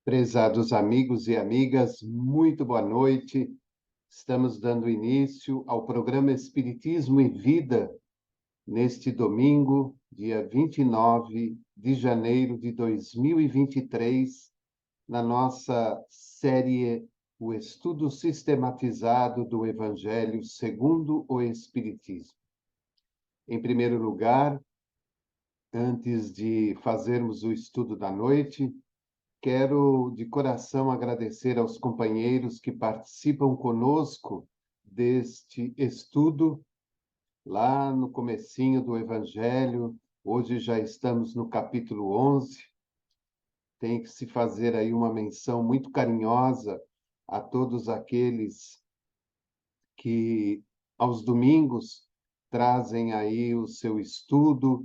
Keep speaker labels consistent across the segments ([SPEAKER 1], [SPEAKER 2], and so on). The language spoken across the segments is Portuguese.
[SPEAKER 1] Prezados amigos e amigas, muito boa noite. Estamos dando início ao programa Espiritismo e Vida neste domingo, dia 29 de janeiro de 2023, na nossa série O Estudo Sistematizado do Evangelho segundo o Espiritismo. Em primeiro lugar, antes de fazermos o estudo da noite, quero de coração agradecer aos companheiros que participam conosco deste estudo lá no comecinho do Evangelho. Hoje já estamos no capítulo 11. Tem que se fazer aí uma menção muito carinhosa a todos aqueles que aos domingos trazem aí o seu estudo,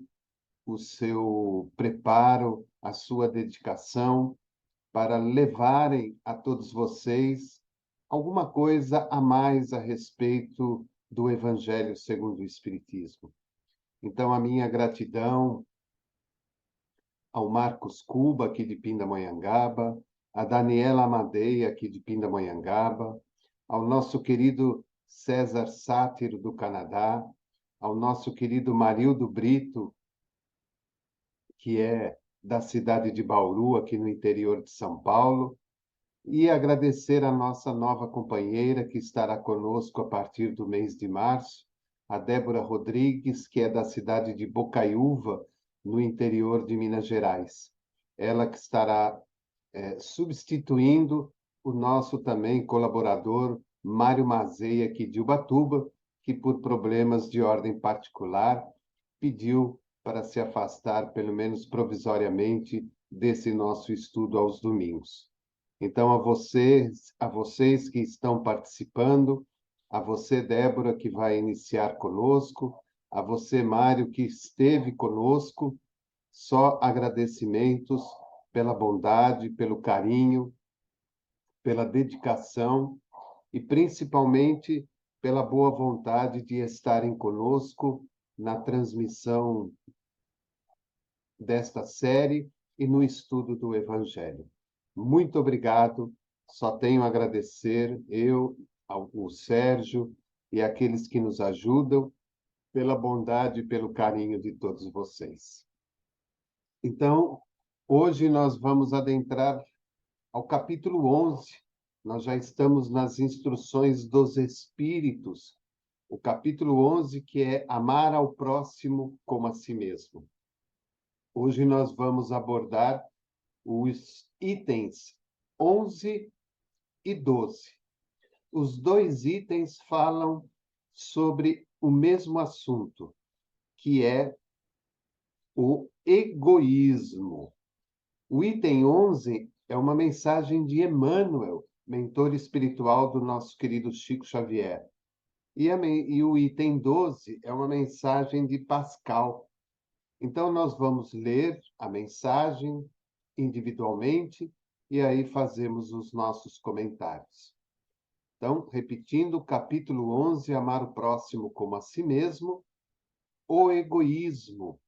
[SPEAKER 1] o seu preparo, a sua dedicação, para levarem a todos vocês alguma coisa a mais a respeito do Evangelho segundo o Espiritismo. Então, a minha gratidão ao Marcos Cuba, aqui de Pindamonhangaba, a Daniela Amadei, aqui de Pindamonhangaba, ao nosso querido César Sátiro, do Canadá, ao nosso querido Marildo Brito, que é da cidade de Bauru, aqui no interior de São Paulo, e agradecer a nossa nova companheira que estará conosco a partir do mês de março, a Débora Rodrigues, que é da cidade de Bocaiúva, no interior de Minas Gerais. Ela que estará substituindo o nosso também colaborador, Mário Mazei, aqui de Ubatuba, que por problemas de ordem particular pediu para se afastar, pelo menos provisoriamente, desse nosso estudo aos domingos. Então, a vocês que estão participando, a você, Débora, que vai iniciar conosco, a você, Mário, que esteve conosco, só agradecimentos pela bondade, pelo carinho, pela dedicação e principalmente pela boa vontade de estarem conosco na transmissão desta série e no estudo do Evangelho. Muito obrigado, só tenho a agradecer, o Sérgio e aqueles que nos ajudam, pela bondade e pelo carinho de todos vocês. Então, hoje nós vamos adentrar ao capítulo 11. Nós já estamos nas instruções dos Espíritos. O capítulo 11, que é amar ao próximo como a si mesmo. Hoje nós vamos abordar os itens 11 e 12. Os dois itens falam sobre o mesmo assunto, que é o egoísmo. O item 11 é uma mensagem de Emmanuel, mentor espiritual do nosso querido Chico Xavier. E o item 12 é uma mensagem de Pascal. Então, nós vamos ler a mensagem individualmente e aí fazemos os nossos comentários. Então, repetindo, capítulo 11, amar o próximo como a si mesmo, o egoísmo,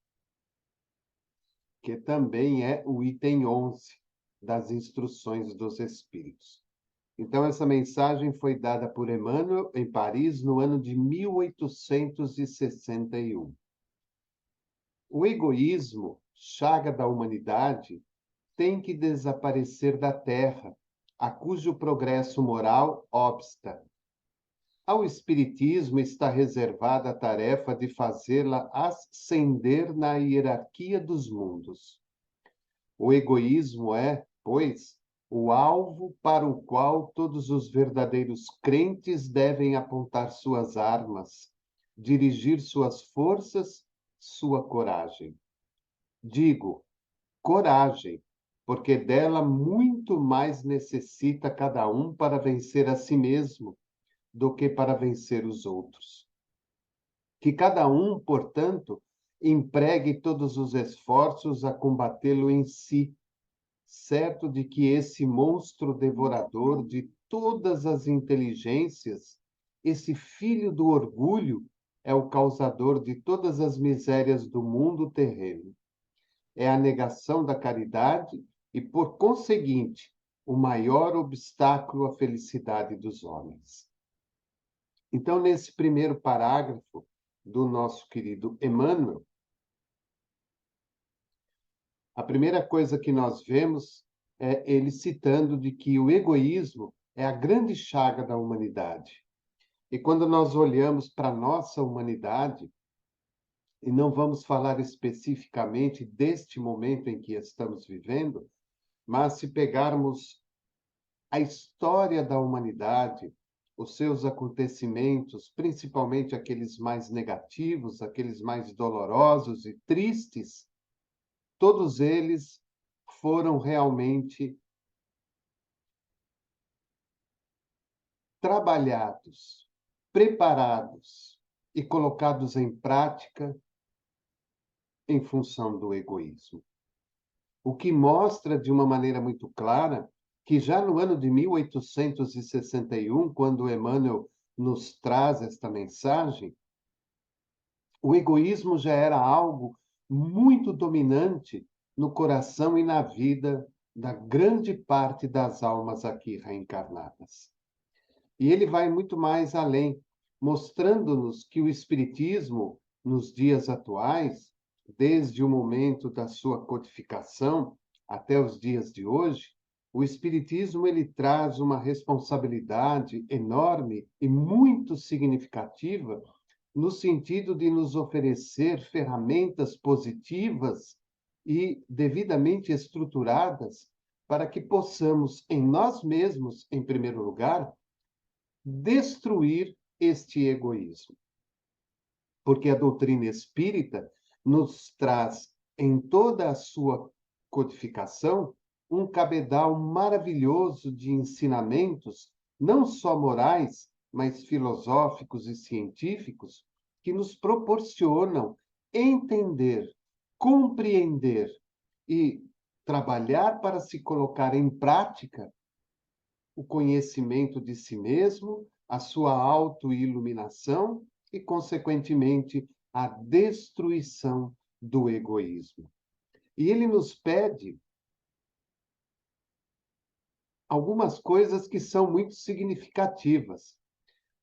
[SPEAKER 1] que também é o item 11 das instruções dos Espíritos. Então, essa mensagem foi dada por Emmanuel em Paris no ano de 1861. O egoísmo, chaga da humanidade, tem que desaparecer da Terra, a cujo progresso moral obsta. Ao Espiritismo está reservada a tarefa de fazê-la ascender na hierarquia dos mundos. O egoísmo é, pois, o alvo para o qual todos os verdadeiros crentes devem apontar suas armas, dirigir suas forças, sua coragem. Digo, coragem, porque dela muito mais necessita cada um para vencer a si mesmo do que para vencer os outros. Que cada um, portanto, empregue todos os esforços a combatê-lo em si, certo de que esse monstro devorador de todas as inteligências, esse filho do orgulho, é o causador de todas as misérias do mundo terreno. É a negação da caridade e, por conseguinte, o maior obstáculo à felicidade dos homens. Então, nesse primeiro parágrafo do nosso querido Emmanuel, a primeira coisa que nós vemos é ele citando de que o egoísmo é a grande chaga da humanidade. E quando nós olhamos para a nossa humanidade, e não vamos falar especificamente deste momento em que estamos vivendo, mas se pegarmos a história da humanidade, os seus acontecimentos, principalmente aqueles mais negativos, aqueles mais dolorosos e tristes, todos eles foram realmente trabalhados, preparados e colocados em prática em função do egoísmo. O que mostra de uma maneira muito clara que já no ano de 1861, quando Emmanuel nos traz esta mensagem, o egoísmo já era algo muito dominante no coração e na vida da grande parte das almas aqui reencarnadas. E ele vai muito mais além, mostrando-nos que o Espiritismo, nos dias atuais, desde o momento da sua codificação até os dias de hoje, o Espiritismo ele traz uma responsabilidade enorme e muito significativa no sentido de nos oferecer ferramentas positivas e devidamente estruturadas para que possamos, em nós mesmos, em primeiro lugar, destruir este egoísmo. Porque a doutrina espírita nos traz, em toda a sua codificação, um cabedal maravilhoso de ensinamentos, não só morais, mas filosóficos e científicos, que nos proporcionam entender, compreender e trabalhar para se colocar em prática o conhecimento de si mesmo, a sua autoiluminação e, consequentemente, a destruição do egoísmo. E ele nos pede algumas coisas que são muito significativas,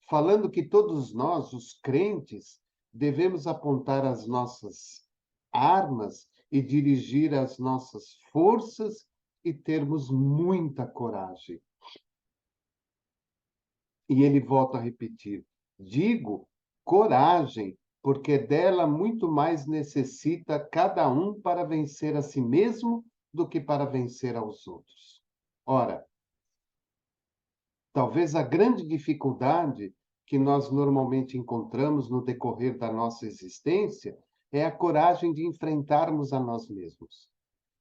[SPEAKER 1] falando que todos nós, os crentes, devemos apontar as nossas armas e dirigir as nossas forças e termos muita coragem. E ele volta a repetir: digo coragem, porque dela muito mais necessita cada um para vencer a si mesmo do que para vencer aos outros. Ora, talvez a grande dificuldade que nós normalmente encontramos no decorrer da nossa existência é a coragem de enfrentarmos a nós mesmos.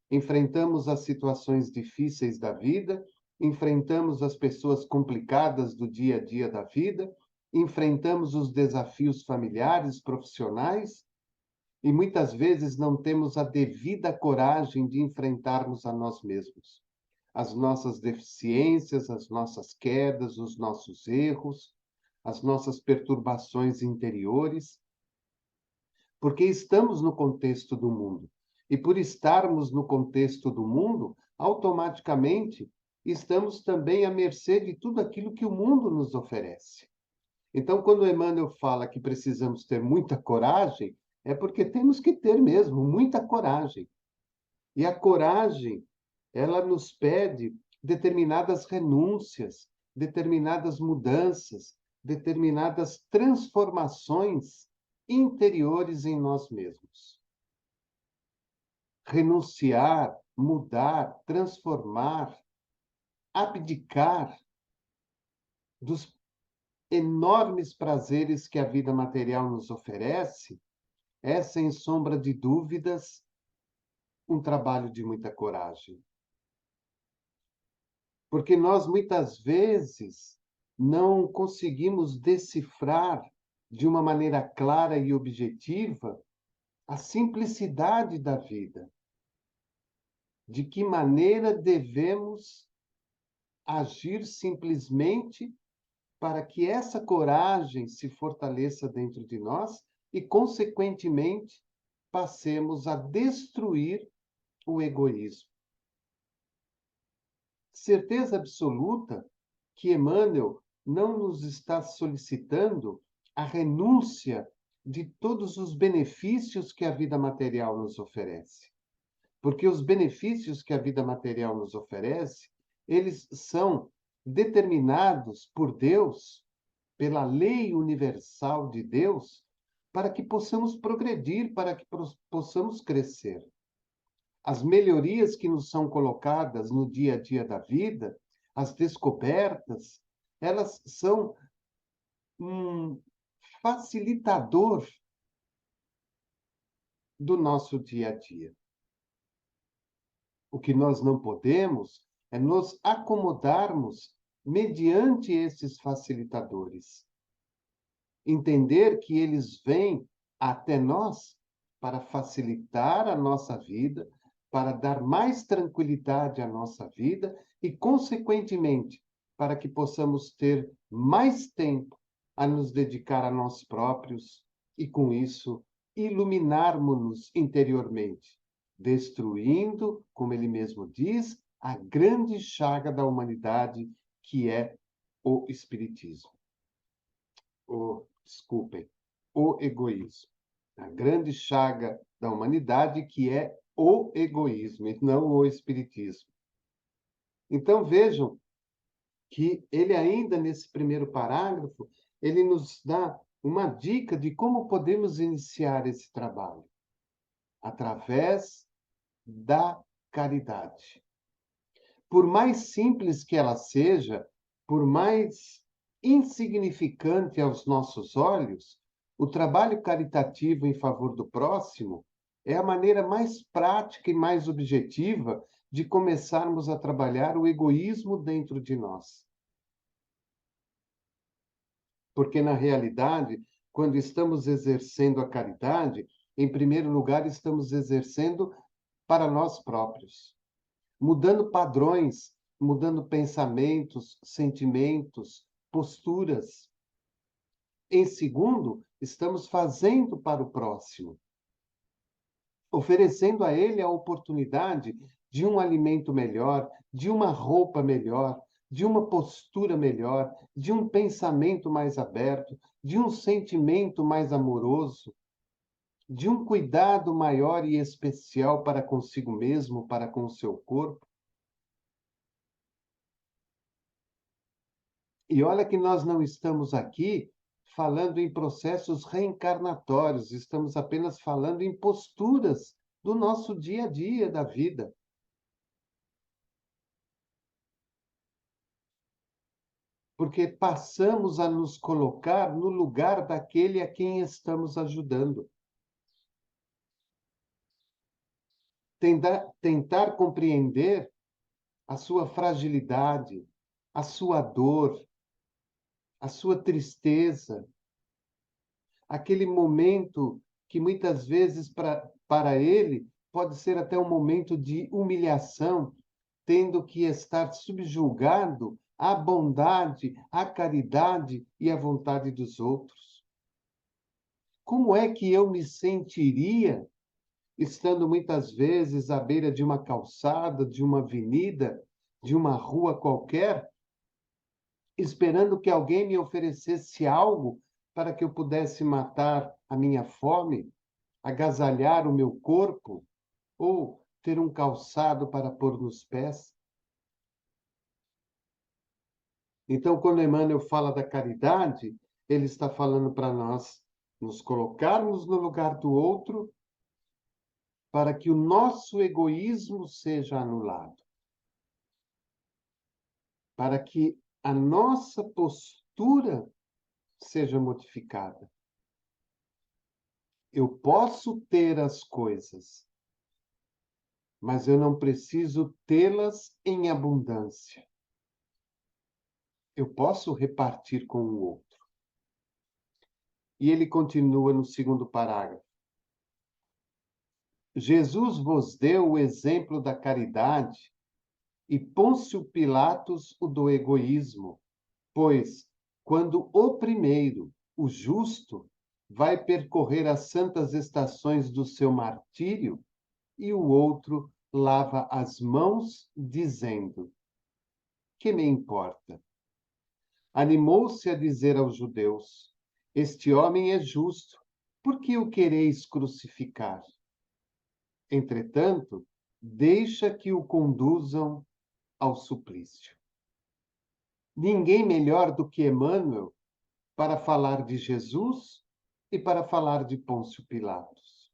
[SPEAKER 1] Enfrentamos as situações difíceis da vida, enfrentamos as pessoas complicadas do dia a dia da vida, enfrentamos os desafios familiares, profissionais, e muitas vezes não temos a devida coragem de enfrentarmos a nós mesmos. As nossas deficiências, as nossas quedas, os nossos erros, as nossas perturbações interiores, porque estamos no contexto do mundo. E por estarmos no contexto do mundo, automaticamente estamos também à mercê de tudo aquilo que o mundo nos oferece. Então, quando Emmanuel fala que precisamos ter muita coragem, é porque temos que ter mesmo muita coragem. E a coragem, ela nos pede determinadas renúncias, determinadas mudanças, determinadas transformações interiores em nós mesmos. Renunciar, mudar, transformar, abdicar dos enormes prazeres que a vida material nos oferece, é, sem sombra de dúvidas, um trabalho de muita coragem. Porque nós, muitas vezes, não conseguimos decifrar de uma maneira clara e objetiva a simplicidade da vida. De que maneira devemos agir simplesmente para que essa coragem se fortaleça dentro de nós e, consequentemente, passemos a destruir o egoísmo. certeza absoluta que Emmanuel não nos está solicitando a renúncia de todos os benefícios que a vida material nos oferece. Porque os benefícios que a vida material nos oferece, eles são determinados por Deus, pela lei universal de Deus, para que possamos progredir, para que possamos crescer. As melhorias que nos são colocadas no dia a dia da vida, as descobertas, elas são um facilitador do nosso dia a dia. O que nós não podemos é nos acomodarmos mediante esses facilitadores. Entender que eles vêm até nós para facilitar a nossa vida, para dar mais tranquilidade à nossa vida e, consequentemente, para que possamos ter mais tempo a nos dedicar a nós próprios e, com isso, iluminarmos-nos interiormente, destruindo, como ele mesmo diz, a grande chaga da humanidade, que é o espiritismo. Desculpem, o egoísmo. A grande chaga da humanidade, que é o egoísmo, e não o espiritismo. Então, vejam que ele ainda, nesse primeiro parágrafo, ele nos dá uma dica de como podemos iniciar esse trabalho. Através da caridade. Por mais simples que ela seja, por mais insignificante aos nossos olhos, o trabalho caritativo em favor do próximo é a maneira mais prática e mais objetiva de começarmos a trabalhar o egoísmo dentro de nós. Porque, na realidade, quando estamos exercendo a caridade, em primeiro lugar, estamos exercendo para nós próprios, mudando padrões, mudando pensamentos, sentimentos, posturas. Em segundo, estamos fazendo para o próximo, oferecendo a ele a oportunidade de um alimento melhor, de uma roupa melhor, de uma postura melhor, de um pensamento mais aberto, de um sentimento mais amoroso, de um cuidado maior e especial para consigo mesmo, para com o seu corpo. E olha que nós não estamos aqui falando em processos reencarnatórios, estamos apenas falando em posturas do nosso dia a dia da vida. Porque passamos a nos colocar no lugar daquele a quem estamos ajudando. Tentar compreender a sua fragilidade, a sua dor, a sua tristeza, aquele momento que muitas vezes para ele pode ser até um momento de humilhação, tendo que estar subjugado à bondade, à caridade e à vontade dos outros. Como é que eu me sentiria estando muitas vezes à beira de uma calçada, de uma avenida, de uma rua qualquer, esperando que alguém me oferecesse algo para que eu pudesse matar a minha fome, agasalhar o meu corpo ou ter um calçado para pôr nos pés? Então, quando Emmanuel fala da caridade, ele está falando para nós nos colocarmos no lugar do outro para que o nosso egoísmo seja anulado, para que a nossa postura seja modificada. Eu posso ter as coisas, mas eu não preciso tê-las em abundância. Eu posso repartir com o outro. E ele continua no segundo parágrafo. Jesus vos deu o exemplo da caridade e Pôncio Pilatos o do egoísmo, pois, quando o primeiro, o justo, vai percorrer as santas estações do seu martírio, e o outro lava as mãos, dizendo: Que me importa? Animou-se a dizer aos judeus: Este homem é justo, por que o quereis crucificar? Entretanto, deixa que o conduzam ao suplício. Ninguém melhor do que Emmanuel para falar de Jesus e para falar de Pôncio Pilatos.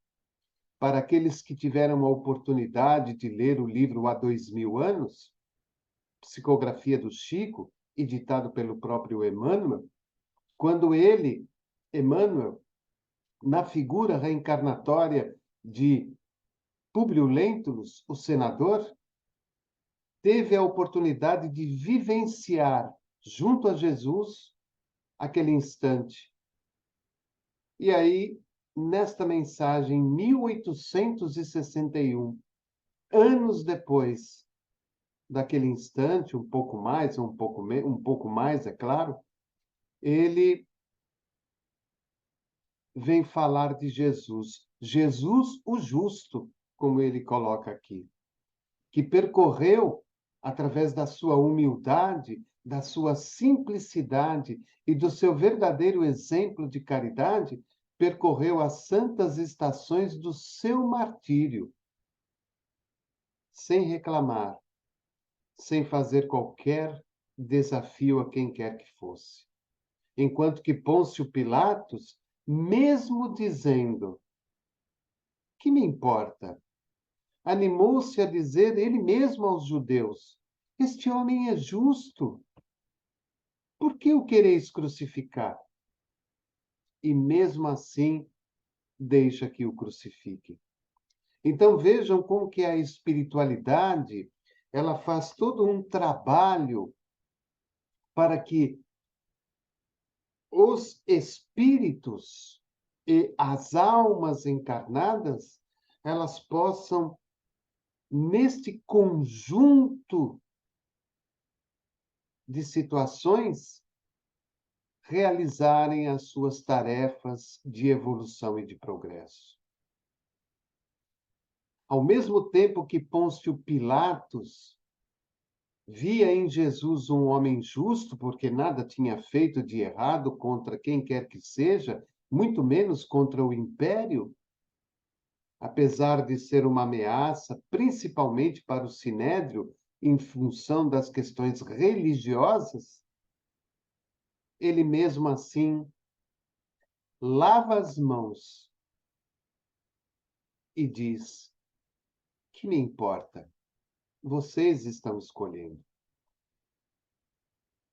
[SPEAKER 1] Para aqueles que tiveram a oportunidade de ler o livro há 2000 anos, Psicografia do Chico, editado pelo próprio Emmanuel, quando ele, Emmanuel, na figura reencarnatória de Públio Lentulus, o senador, teve a oportunidade de vivenciar, junto a Jesus, aquele instante. E aí, nesta mensagem, 1861, anos depois daquele instante, um pouco mais, um pouco mais, é claro, ele vem falar de Jesus. Jesus, o justo, como ele coloca aqui, que percorreu, através da sua humildade, da sua simplicidade e do seu verdadeiro exemplo de caridade, percorreu as santas estações do seu martírio, sem reclamar, sem fazer qualquer desafio a quem quer que fosse. Enquanto que Pôncio Pilatos, mesmo dizendo: que me importa? Animou-se a dizer ele mesmo aos judeus: Este homem é justo. Por que o quereis crucificar? E mesmo assim, deixa que o crucifiquem. Então vejam como que a espiritualidade, ela faz todo um trabalho para que os espíritos e as almas encarnadas, elas possam, neste conjunto de situações, realizarem as suas tarefas de evolução e de progresso. Ao mesmo tempo que Pôncio Pilatos via em Jesus um homem justo, porque nada tinha feito de errado contra quem quer que seja, muito menos contra o império, apesar de ser uma ameaça, principalmente para o Sinédrio, em função das questões religiosas, ele mesmo assim lava as mãos e diz: que me importa? Vocês estão escolhendo.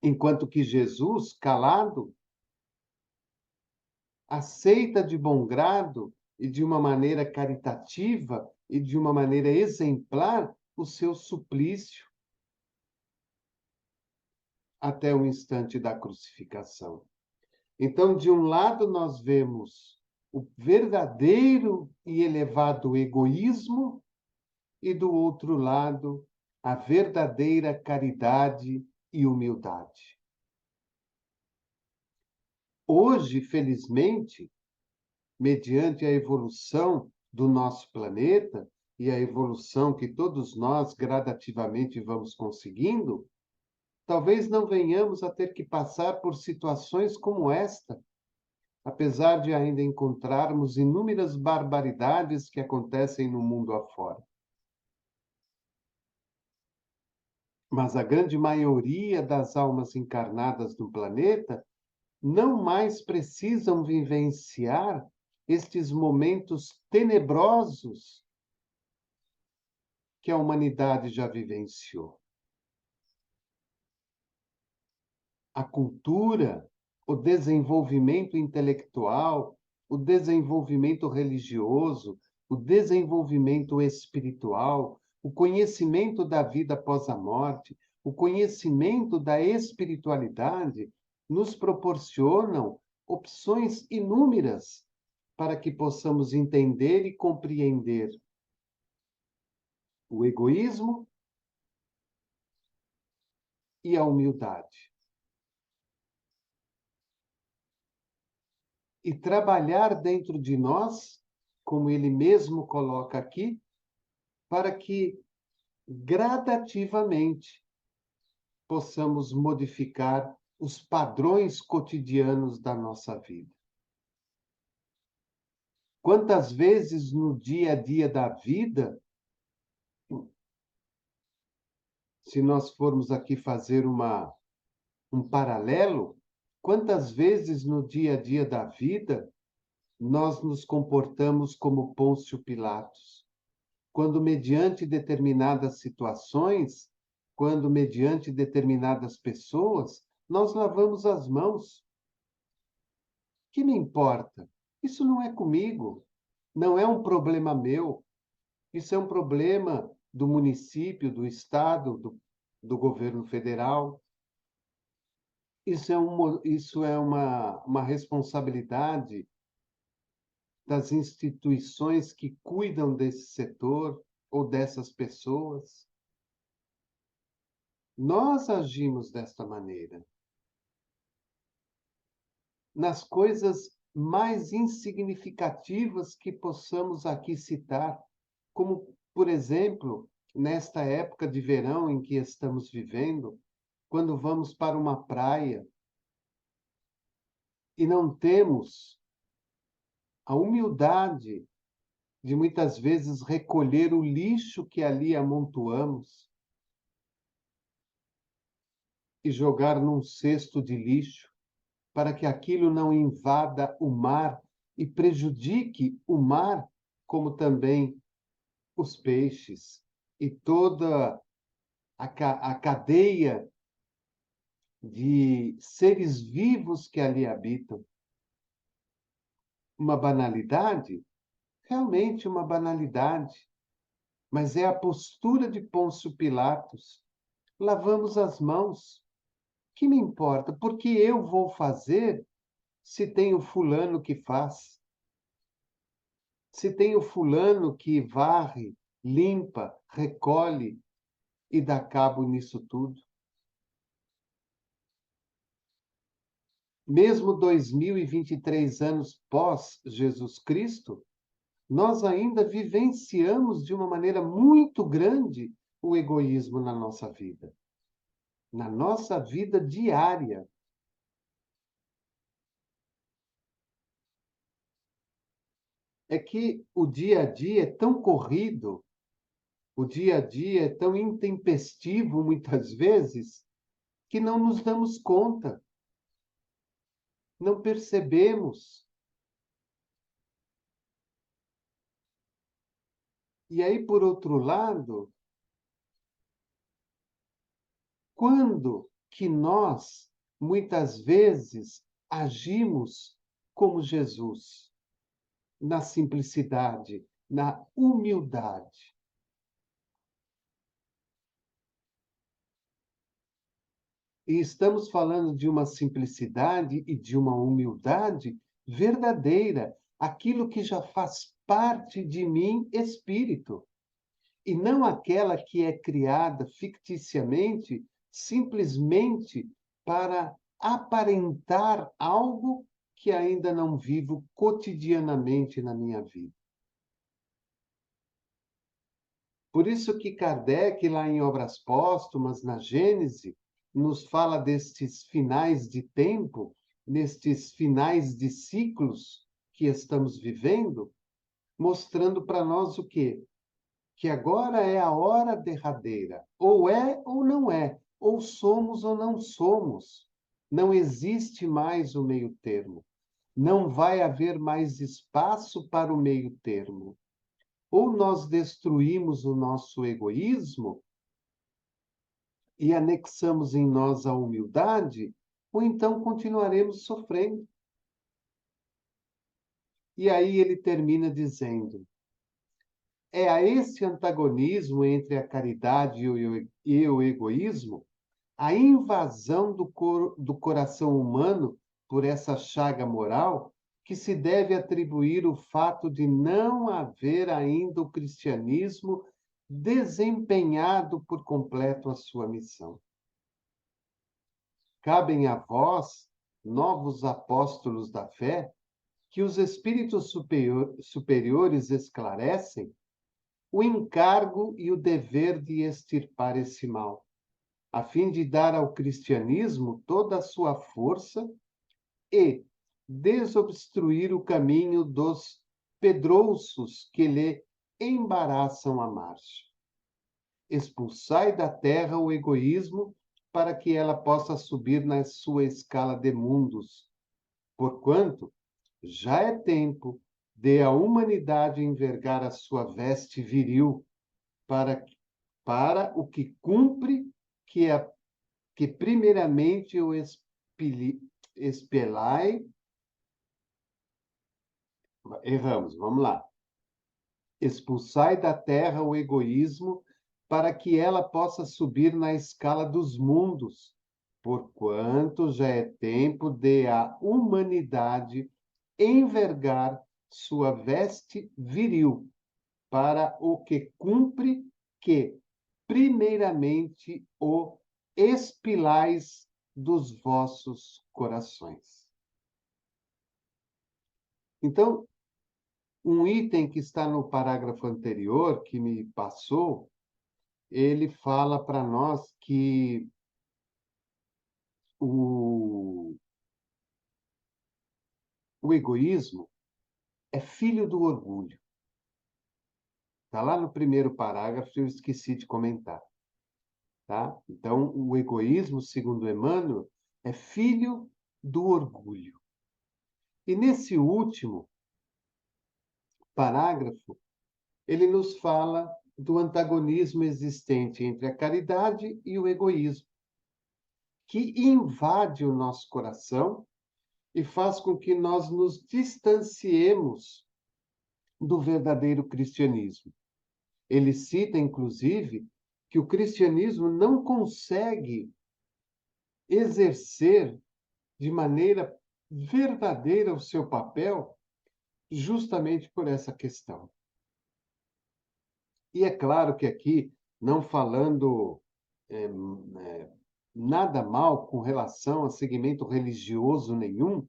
[SPEAKER 1] Enquanto que Jesus, calado, aceita de bom grado e de uma maneira caritativa e de uma maneira exemplar o seu suplício até o instante da crucificação. Então, de um lado, nós vemos o verdadeiro e elevado egoísmo, e do outro lado, a verdadeira caridade e humildade. Hoje, felizmente, mediante a evolução do nosso planeta e a evolução que todos nós gradativamente vamos conseguindo, talvez não venhamos a ter que passar por situações como esta, apesar de ainda encontrarmos inúmeras barbaridades que acontecem no mundo afora. Mas a grande maioria das almas encarnadas no planeta não mais precisam vivenciar estes momentos tenebrosos que a humanidade já vivenciou. A cultura, o desenvolvimento intelectual, o desenvolvimento religioso, o desenvolvimento espiritual, o conhecimento da vida após a morte, o conhecimento da espiritualidade nos proporcionam opções inúmeras para que possamos entender e compreender o egoísmo e a humildade. E trabalhar dentro de nós, como ele mesmo coloca aqui, para que gradativamente possamos modificar os padrões cotidianos da nossa vida. Quantas vezes no dia a dia da vida, se nós formos aqui fazer um paralelo, quantas vezes no dia a dia da vida nós nos comportamos como Pôncio Pilatos, quando mediante determinadas situações, quando mediante determinadas pessoas, nós lavamos as mãos. Que me importa? Isso não é comigo, não é um problema meu, isso é um problema do município, do estado, do governo federal. Isso é uma responsabilidade das instituições que cuidam desse setor ou dessas pessoas. Nós agimos desta maneira. Nas coisas mais insignificativas que possamos aqui citar, como, por exemplo, nesta época de verão em que estamos vivendo, quando vamos para uma praia e não temos a humildade de muitas vezes recolher o lixo que ali amontoamos e jogar num cesto de lixo, para que aquilo não invada o mar e prejudique o mar, como também os peixes e toda a cadeia de seres vivos que ali habitam. Uma banalidade? Realmente uma banalidade, mas é a postura de Pôncio Pilatos. Lavamos as mãos. Que me importa? Porque eu vou fazer se tem o fulano que faz. Se tem o fulano que varre, limpa, recolhe e dá cabo nisso tudo. Mesmo 2023 anos pós Jesus Cristo, nós ainda vivenciamos de uma maneira muito grande o egoísmo na nossa vida. Na nossa vida diária. É que o dia a dia é tão corrido, o dia a dia é tão intempestivo, muitas vezes, que não nos damos conta, não percebemos. E aí, por outro lado, quando que nós, muitas vezes, agimos como Jesus, na simplicidade, na humildade? E estamos falando de uma simplicidade e de uma humildade verdadeira, aquilo que já faz parte de mim, espírito, e não aquela que é criada ficticiamente, simplesmente para aparentar algo que ainda não vivo cotidianamente na minha vida. Por isso que Kardec, lá em Obras Póstumas, na Gênese, nos fala destes finais de tempo, nestes finais de ciclos que estamos vivendo, mostrando para nós o quê? Que agora é a hora derradeira. Ou é ou não é. Ou somos ou não somos. Não existe mais o meio termo. Não vai haver mais espaço para o meio termo. Ou nós destruímos o nosso egoísmo e anexamos em nós a humildade, ou então continuaremos sofrendo. E aí ele termina dizendo: é a esse antagonismo entre a caridade e o egoísmo, a invasão do coração humano por essa chaga moral, que se deve atribuir o fato de não haver ainda o cristianismo desempenhado por completo a sua missão. Cabem a vós, novos apóstolos da fé, que os espíritos superiores esclarecem o encargo e o dever de extirpar esse mal, a fim de dar ao cristianismo toda a sua força e desobstruir o caminho dos pedrouços que lhe embaraçam a marcha. Expulsai da terra o egoísmo para que ela possa subir na sua escala de mundos, porquanto já é tempo de a humanidade envergar a sua veste viril para o que cumpre que primeiramente o espelai. Erramos, vamos lá. Expulsai da terra o egoísmo para que ela possa subir na escala dos mundos, porquanto já é tempo de a humanidade envergar sua veste viril, para o que cumpre que, primeiramente, o expilais dos vossos corações. Então, um item que está no parágrafo anterior, que me passou, ele fala para nós que o, o egoísmo é filho do orgulho. Está lá no primeiro parágrafo, eu esqueci de comentar. Tá? Então, o egoísmo, segundo Emmanuel, é filho do orgulho. E nesse último parágrafo, ele nos fala do antagonismo existente entre a caridade e o egoísmo, que invade o nosso coração e faz com que nós nos distanciemos do verdadeiro cristianismo. Ele cita, inclusive, que o cristianismo não consegue exercer de maneira verdadeira o seu papel justamente por essa questão. E é claro que aqui, não falando nada mal com relação a segmento religioso nenhum,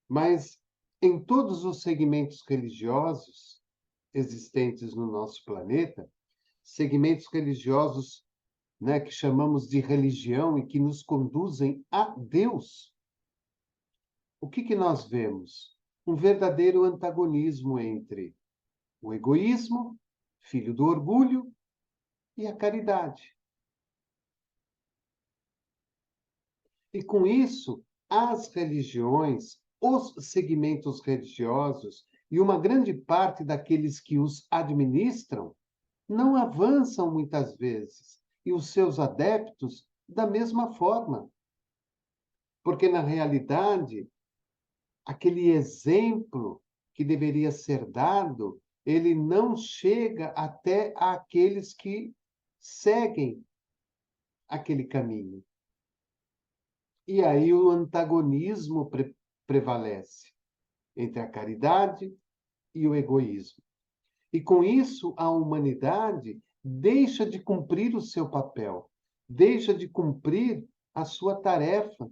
[SPEAKER 1] mas em todos os segmentos religiosos existentes no nosso planeta, segmentos religiosos, né, que chamamos de religião e que nos conduzem a Deus, o que nós vemos? Um verdadeiro antagonismo entre o egoísmo, filho do orgulho, e a caridade. E com isso, as religiões, os segmentos religiosos e uma grande parte daqueles que os administram não avançam muitas vezes, e os seus adeptos da mesma forma. Porque, na realidade, aquele exemplo que deveria ser dado, ele não chega até aqueles que seguem aquele caminho. E aí o antagonismo prevalece entre a caridade e o egoísmo. E com isso, a humanidade deixa de cumprir o seu papel, deixa de cumprir a sua tarefa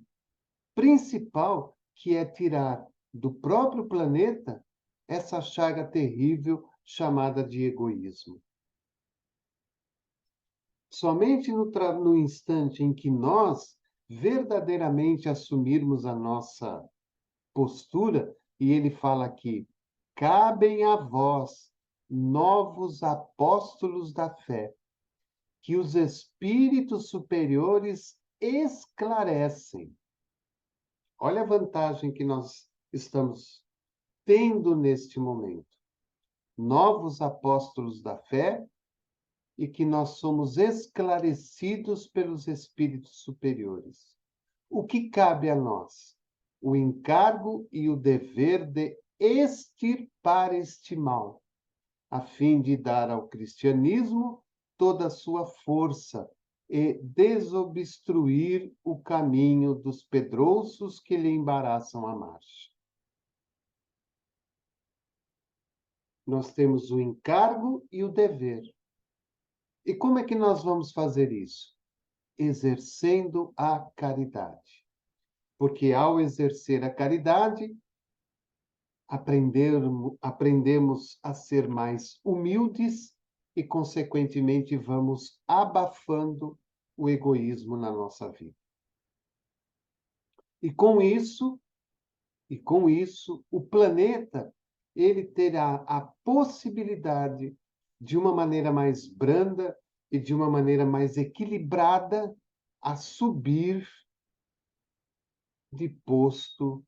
[SPEAKER 1] principal, que é tirar do próprio planeta essa chaga terrível chamada de egoísmo. Somente no instante em que nós verdadeiramente assumirmos a nossa postura, e ele fala aqui, cabem a vós, novos apóstolos da fé, que os espíritos superiores esclarecem. Olha a vantagem que nós estamos tendo neste momento. Novos apóstolos da fé e que nós somos esclarecidos pelos espíritos superiores. O que cabe a nós? O encargo e o dever de extirpar este mal, a fim de dar ao cristianismo toda a sua força e desobstruir o caminho dos pedrouços que lhe embaraçam a marcha. Nós temos o encargo e o dever. E como é que nós vamos fazer isso? Exercendo a caridade. Porque ao exercer a caridade, aprendemos a ser mais humildes e, consequentemente, vamos abafando o egoísmo na nossa vida. E com isso, o planeta ele terá a possibilidade de uma maneira mais branda e de uma maneira mais equilibrada a subir de posto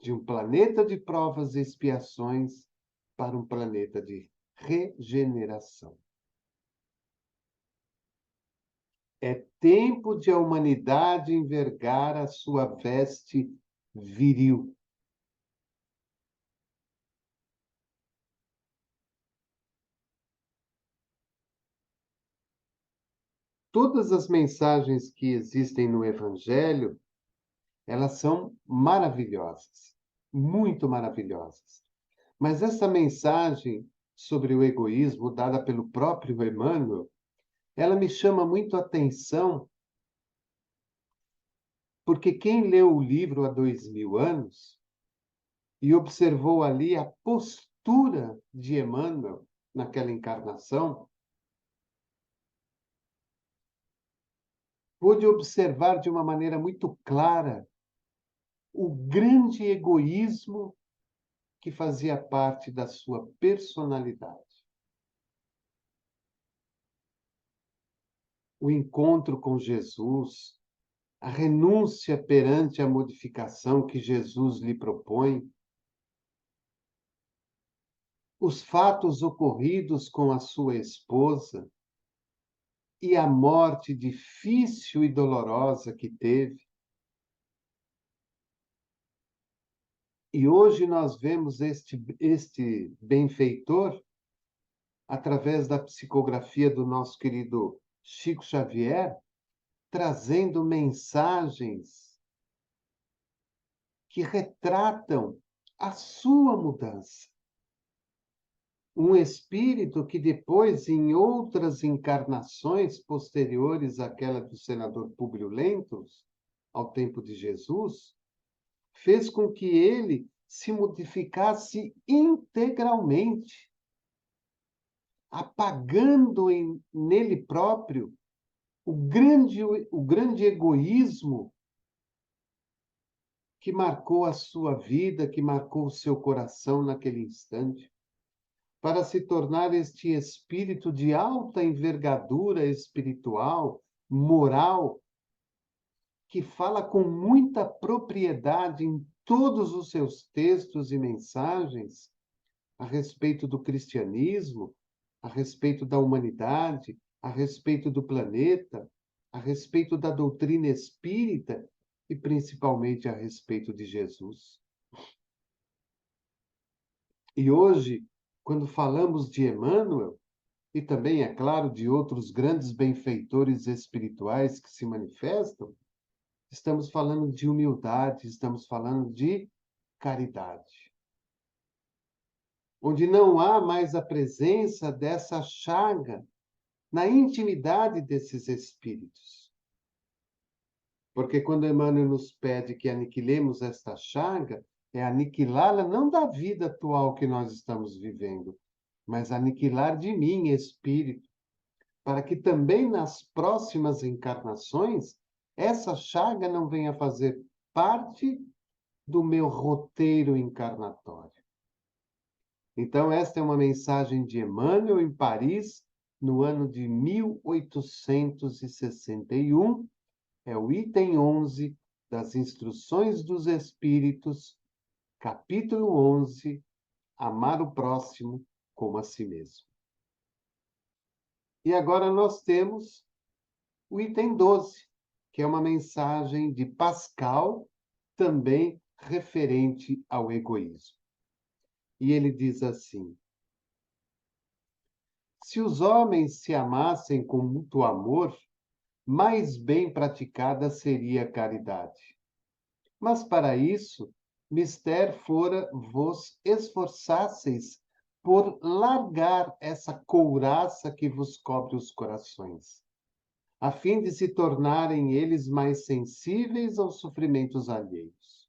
[SPEAKER 1] de um planeta de provas e expiações para um planeta de regeneração. É tempo de a humanidade envergar a sua veste viril. Todas as mensagens que existem no Evangelho, elas são maravilhosas, muito maravilhosas. Mas essa mensagem sobre o egoísmo, dada pelo próprio Emmanuel, ela me chama muito a atenção, porque quem leu o livro há 2000 anos e observou ali a postura de Emmanuel naquela encarnação, pôde observar de uma maneira muito clara o grande egoísmo que fazia parte da sua personalidade. O encontro com Jesus, a renúncia perante a modificação que Jesus lhe propõe, os fatos ocorridos com a sua esposa e a morte difícil e dolorosa que teve. E hoje nós vemos este benfeitor, através da psicografia do nosso querido Chico Xavier, trazendo mensagens que retratam a sua mudança. Um espírito que depois, em outras encarnações posteriores àquela do senador Públio Lentulus, ao tempo de Jesus, fez com que ele se modificasse integralmente, apagando nele próprio o grande egoísmo que marcou a sua vida, que marcou o seu coração naquele instante, para se tornar este espírito de alta envergadura espiritual, moral, que fala com muita propriedade em todos os seus textos e mensagens a respeito do cristianismo, a respeito da humanidade, a respeito do planeta, a respeito da doutrina espírita e principalmente a respeito de Jesus. E hoje, quando falamos de Emmanuel, e também, é claro, de outros grandes benfeitores espirituais que se manifestam, estamos falando de humildade, estamos falando de caridade. Onde não há mais a presença dessa chaga na intimidade desses espíritos. Porque quando Emmanuel nos pede que aniquilemos esta chaga, é aniquilá-la não da vida atual que nós estamos vivendo, mas aniquilar de mim, espírito, para que também nas próximas encarnações essa chaga não venha fazer parte do meu roteiro encarnatório. Então, esta é uma mensagem de Emmanuel em Paris, no ano de 1861, é o item 11 das Instruções dos Espíritos, capítulo 11, Amar o próximo como a si mesmo. E agora nós temos o item 12, que é uma mensagem de Pascal, também referente ao egoísmo. E ele diz assim: se os homens se amassem com mútuo amor, mais bem praticada seria a caridade. Mas para isso, mister fora vos esforçasseis por largar essa couraça que vos cobre os corações, a fim de se tornarem eles mais sensíveis aos sofrimentos alheios.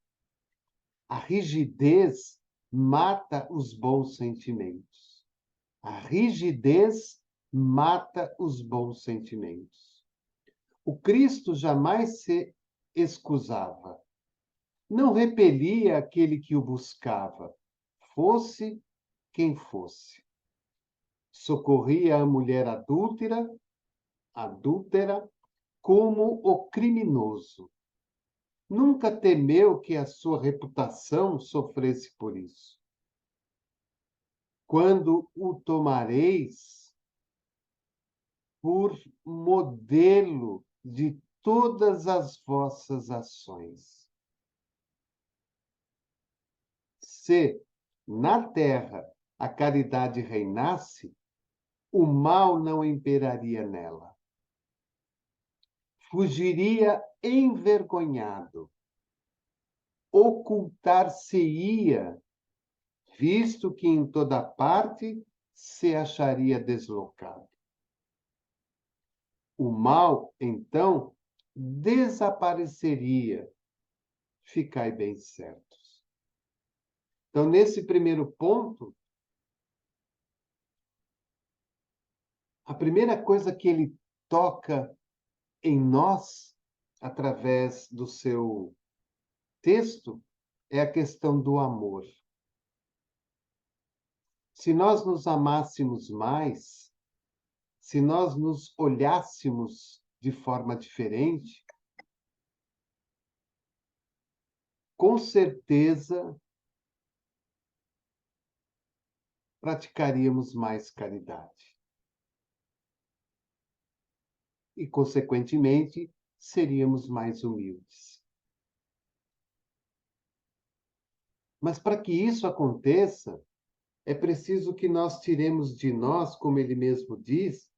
[SPEAKER 1] A rigidez mata os bons sentimentos. A rigidez mata os bons sentimentos. O Cristo jamais se excusava. Não repelia aquele que o buscava, fosse quem fosse. Socorria a mulher adúltera, como o criminoso. Nunca temeu que a sua reputação sofresse por isso. Quando o tomareis por modelo de todas as vossas ações. Se na terra a caridade reinasse, o mal não imperaria nela. Fugiria envergonhado, ocultar-se-ia, visto que em toda parte se acharia deslocado. O mal, então, desapareceria. Ficai bem certos. Então, nesse primeiro ponto, a primeira coisa que ele toca em nós, através do seu texto, é a questão do amor. Se nós nos amássemos mais, se nós nos olhássemos de forma diferente, com certeza praticaríamos mais caridade. E, consequentemente, seríamos mais humildes. Mas para que isso aconteça, é preciso que nós tiremos de nós, como ele mesmo diz,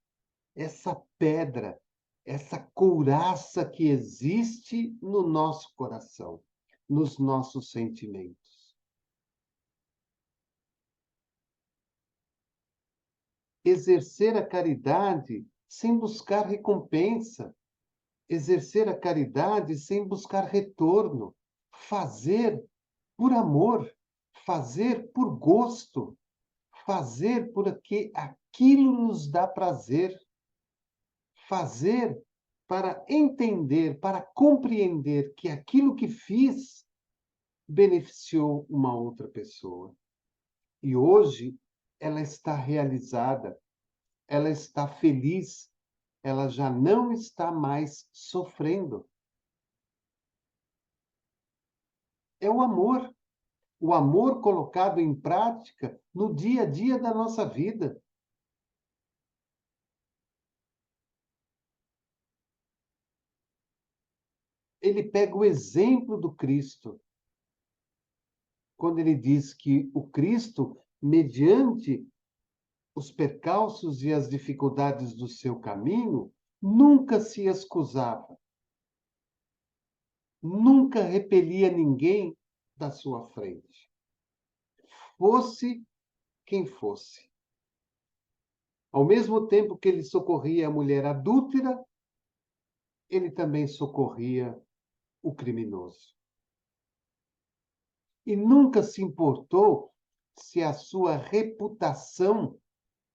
[SPEAKER 1] essa pedra, essa couraça que existe no nosso coração, nos nossos sentimentos. Exercer a caridade sem buscar recompensa, exercer a caridade sem buscar retorno, fazer por amor, fazer por gosto, fazer porque aquilo nos dá prazer, fazer para entender, para compreender que aquilo que fiz beneficiou uma outra pessoa. E hoje ela está realizada, ela está feliz, ela já não está mais sofrendo. É o amor colocado em prática no dia a dia da nossa vida. Ele pega o exemplo do Cristo, quando ele diz que o Cristo, mediante os percalços e as dificuldades do seu caminho, nunca se excusava, nunca repelia ninguém da sua frente, fosse quem fosse. Ao mesmo tempo que ele socorria a mulher adúltera, ele também socorria o criminoso. E nunca se importou se a sua reputação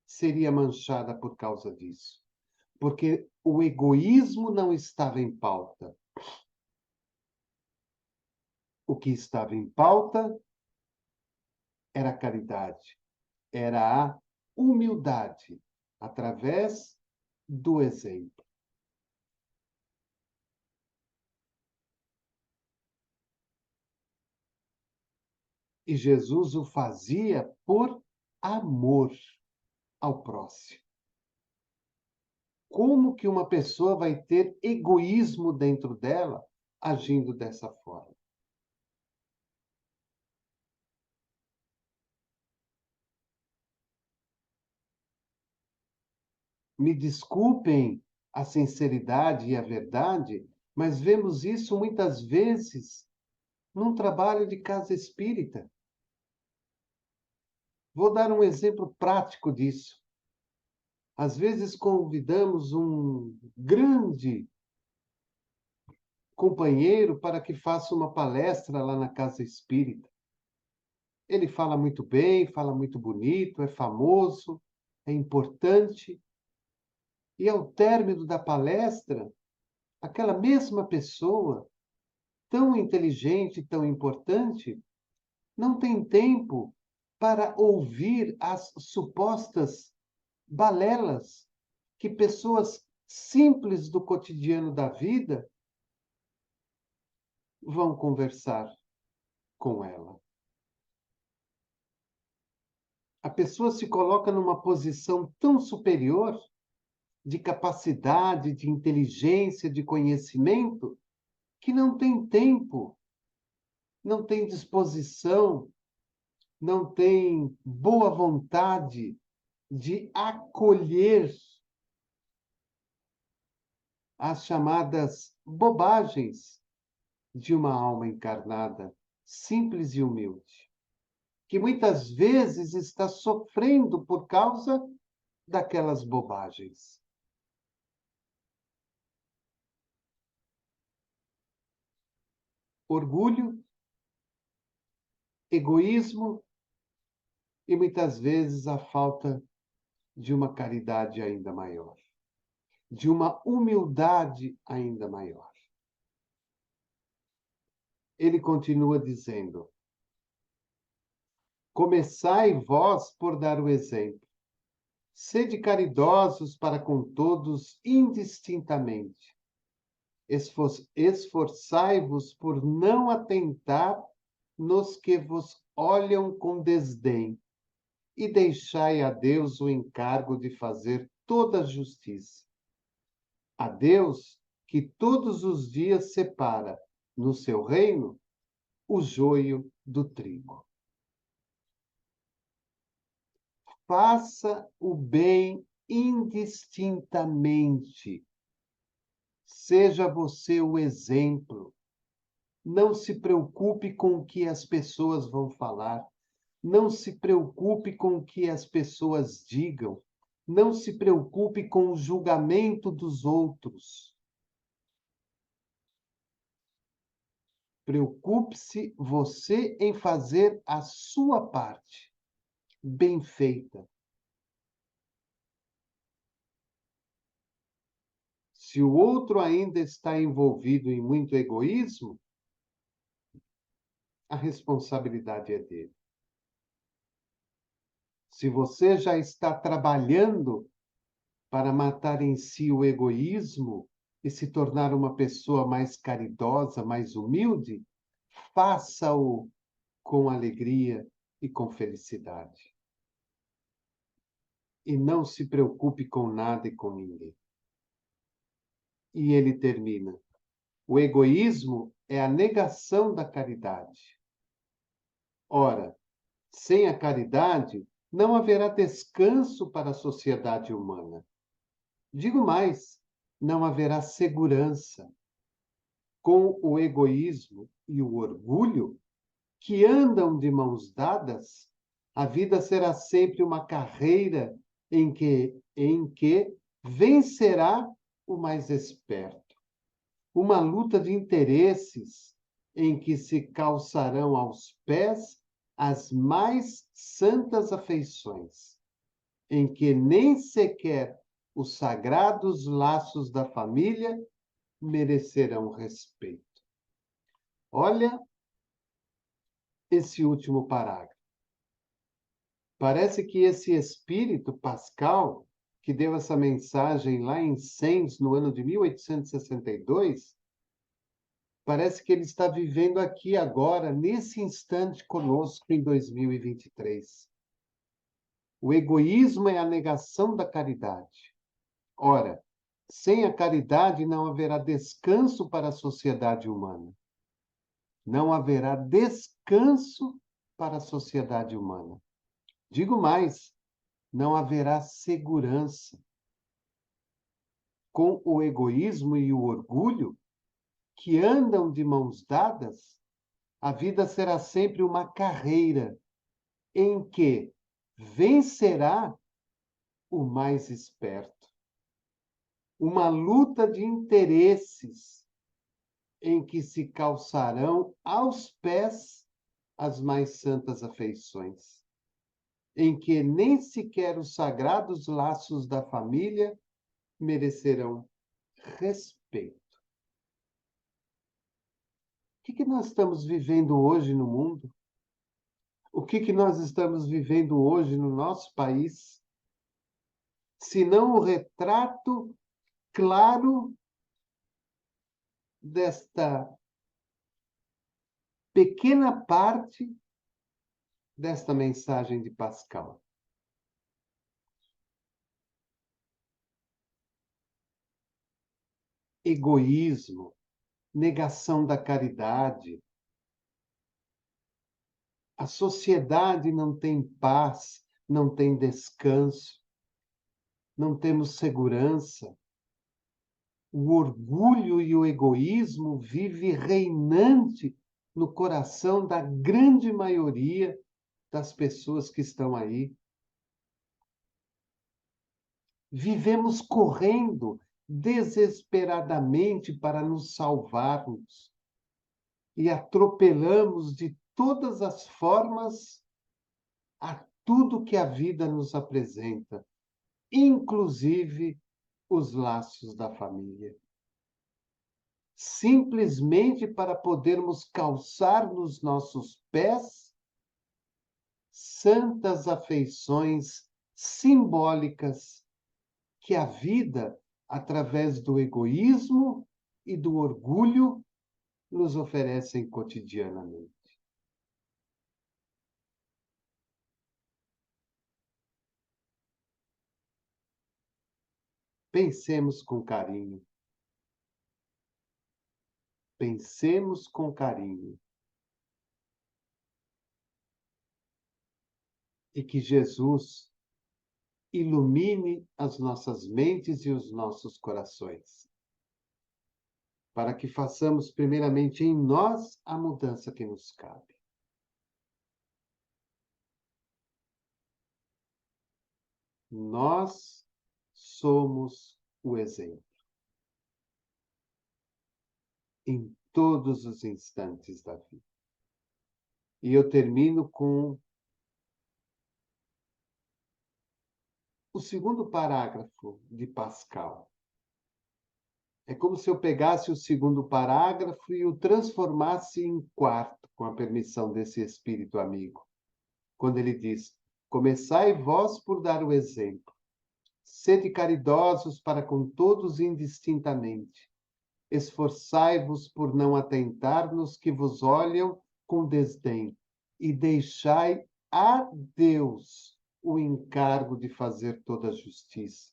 [SPEAKER 1] seria manchada por causa disso, porque o egoísmo não estava em pauta. O que estava em pauta era a caridade, era a humildade, através do exemplo. E Jesus o fazia por amor ao próximo. Como que uma pessoa vai ter egoísmo dentro dela agindo dessa forma? Me desculpem a sinceridade e a verdade, mas vemos isso muitas vezes num trabalho de casa espírita. Vou dar um exemplo prático disso. Às vezes convidamos um grande companheiro para que faça uma palestra lá na casa espírita. Ele fala muito bem, fala muito bonito, é famoso, é importante. E ao término da palestra, aquela mesma pessoa, tão inteligente, tão importante, não tem tempo para ouvir as supostas balelas que pessoas simples do cotidiano da vida vão conversar com ela. A pessoa se coloca numa posição tão superior de capacidade, de inteligência, de conhecimento, que não tem tempo, não tem disposição, não tem boa vontade de acolher as chamadas bobagens de uma alma encarnada, simples e humilde, que muitas vezes está sofrendo por causa daquelas bobagens. Orgulho, egoísmo e muitas vezes a falta de uma caridade ainda maior, de uma humildade ainda maior. Ele continua dizendo: começai vós por dar o exemplo. Sede caridosos para com todos indistintamente. Esforçai-vos por não atentar nos que vos olham com desdém, e deixai a Deus o encargo de fazer toda a justiça. A Deus que todos os dias separa, no seu reino, o joio do trigo. Faça o bem indistintamente. Seja você o exemplo. Não se preocupe com o que as pessoas vão falar. Não se preocupe com o que as pessoas digam. Não se preocupe com o julgamento dos outros. Preocupe-se você em fazer a sua parte, bem feita. Se o outro ainda está envolvido em muito egoísmo, a responsabilidade é dele. Se você já está trabalhando para matar em si o egoísmo e se tornar uma pessoa mais caridosa, mais humilde, faça-o com alegria e com felicidade. E não se preocupe com nada e com ninguém. E ele termina: o egoísmo é a negação da caridade. Ora, sem a caridade, não haverá descanso para a sociedade humana. Digo mais, não haverá segurança. Com o egoísmo e o orgulho, que andam de mãos dadas, a vida será sempre uma carreira em que vencerá o mais esperto. Uma luta de interesses em que se calçarão aos pés as mais santas afeições, em que nem sequer os sagrados laços da família merecerão respeito. Olha esse último parágrafo. Parece que esse espírito Pascal, que deu essa mensagem lá em Sens, no ano de 1862, parece que ele está vivendo aqui agora, nesse instante conosco, em 2023. O egoísmo é a negação da caridade. Ora, sem a caridade não haverá descanso para a sociedade humana. Não haverá descanso para a sociedade humana. Digo mais, não haverá segurança. Com o egoísmo e o orgulho, que andam de mãos dadas, a vida será sempre uma carreira em que vencerá o mais esperto. Uma luta de interesses em que se calçarão aos pés as mais santas afeições, em que nem sequer os sagrados laços da família merecerão respeito. que nós estamos vivendo hoje no mundo? O que nós estamos vivendo hoje no nosso país? Se não o retrato claro desta pequena parte desta mensagem de Pascal. Egoísmo, negação da caridade. A sociedade não tem paz, não tem descanso, não temos segurança. O orgulho e o egoísmo vive reinante no coração da grande maioria das pessoas que estão aí. Vivemos correndo desesperadamente para nos salvarmos e atropelamos de todas as formas a tudo que a vida nos apresenta, inclusive os laços da família. Simplesmente para podermos calçar nos nossos pés santas afeições simbólicas que a vida, através do egoísmo e do orgulho, nos oferecem cotidianamente. Pensemos com carinho. Pensemos com carinho. E que Jesus ilumine as nossas mentes e os nossos corações, para que façamos primeiramente em nós a mudança que nos cabe. Nós somos o exemplo em todos os instantes da vida. E eu termino com o segundo parágrafo de Pascal. É como se eu pegasse o segundo parágrafo e o transformasse em quarto, com a permissão desse espírito amigo. Quando ele diz: começai vós por dar o exemplo. Sede caridosos para com todos indistintamente. Esforçai-vos por não atentar nos que vos olham com desdém, e deixai a Deus o encargo de fazer toda a justiça.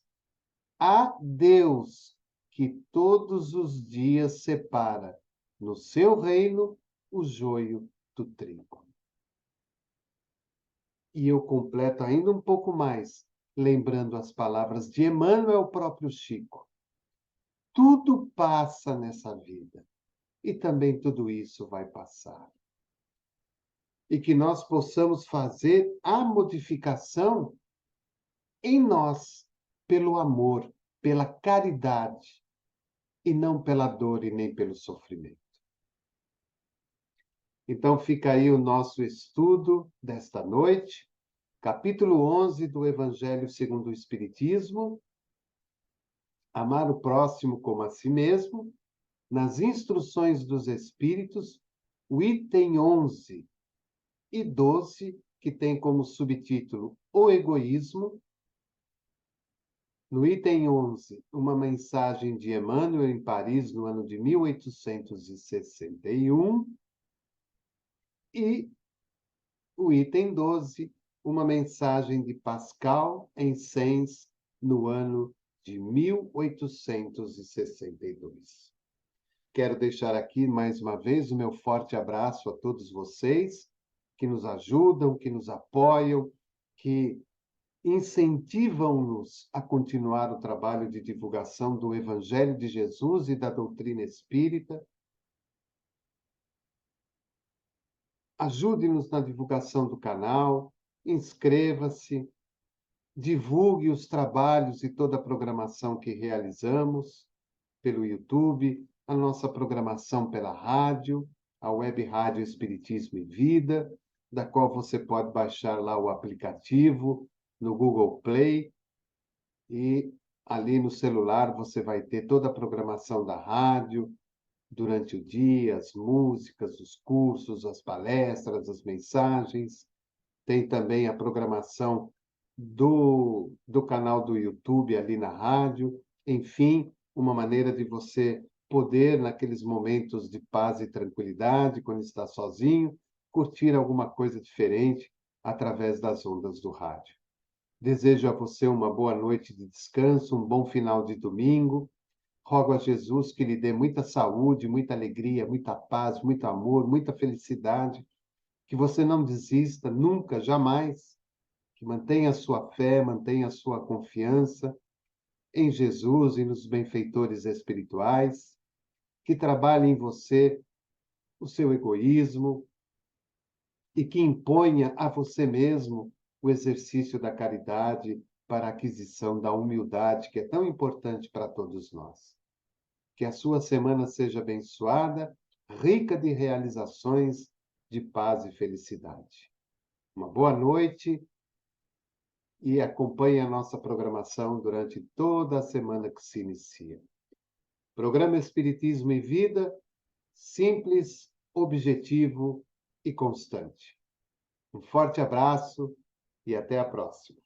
[SPEAKER 1] A Deus que todos os dias separa no seu reino o joio do trigo. E eu completo ainda um pouco mais, lembrando as palavras de Emmanuel, o próprio Chico. Tudo passa nessa vida e também tudo isso vai passar. E que nós possamos fazer a modificação em nós, pelo amor, pela caridade, e não pela dor e nem pelo sofrimento. Então fica aí o nosso estudo desta noite, capítulo 11 do Evangelho segundo o Espiritismo, amar o próximo como a si mesmo, nas instruções dos Espíritos, o item 11 e 12, que tem como subtítulo o egoísmo. No item 11, uma mensagem de Emmanuel em Paris no ano de 1861. E o item 12, uma mensagem de Pascal em Sens no ano de 1862. Quero deixar aqui mais uma vez o meu forte abraço a todos vocês que nos ajudam, que nos apoiam, que incentivam-nos a continuar o trabalho de divulgação do Evangelho de Jesus e da doutrina espírita. Ajude-nos na divulgação do canal, inscreva-se, divulgue os trabalhos e toda a programação que realizamos pelo YouTube, a nossa programação pela rádio, a Web Rádio Espiritismo e Vida, da qual você pode baixar lá o aplicativo no Google Play, e ali no celular você vai ter toda a programação da rádio, durante o dia, as músicas, os cursos, as palestras, as mensagens. Tem também a programação do canal do YouTube ali na rádio. Enfim, uma maneira de você poder, naqueles momentos de paz e tranquilidade, quando está sozinho, curtir alguma coisa diferente através das ondas do rádio. Desejo a você uma boa noite de descanso, um bom final de domingo. Rogo a Jesus que lhe dê muita saúde, muita alegria, muita paz, muito amor, muita felicidade. Que você não desista nunca, jamais. Que mantenha a sua fé, mantenha a sua confiança em Jesus e nos benfeitores espirituais. Que trabalhe em você o seu egoísmo e que imponha a você mesmo o exercício da caridade para a aquisição da humildade, que é tão importante para todos nós. Que a sua semana seja abençoada, rica de realizações, de paz e felicidade. Uma boa noite e acompanhe a nossa programação durante toda a semana que se inicia. Programa Espiritismo e Vida, simples, objetivo e constante. Um forte abraço e até a próxima.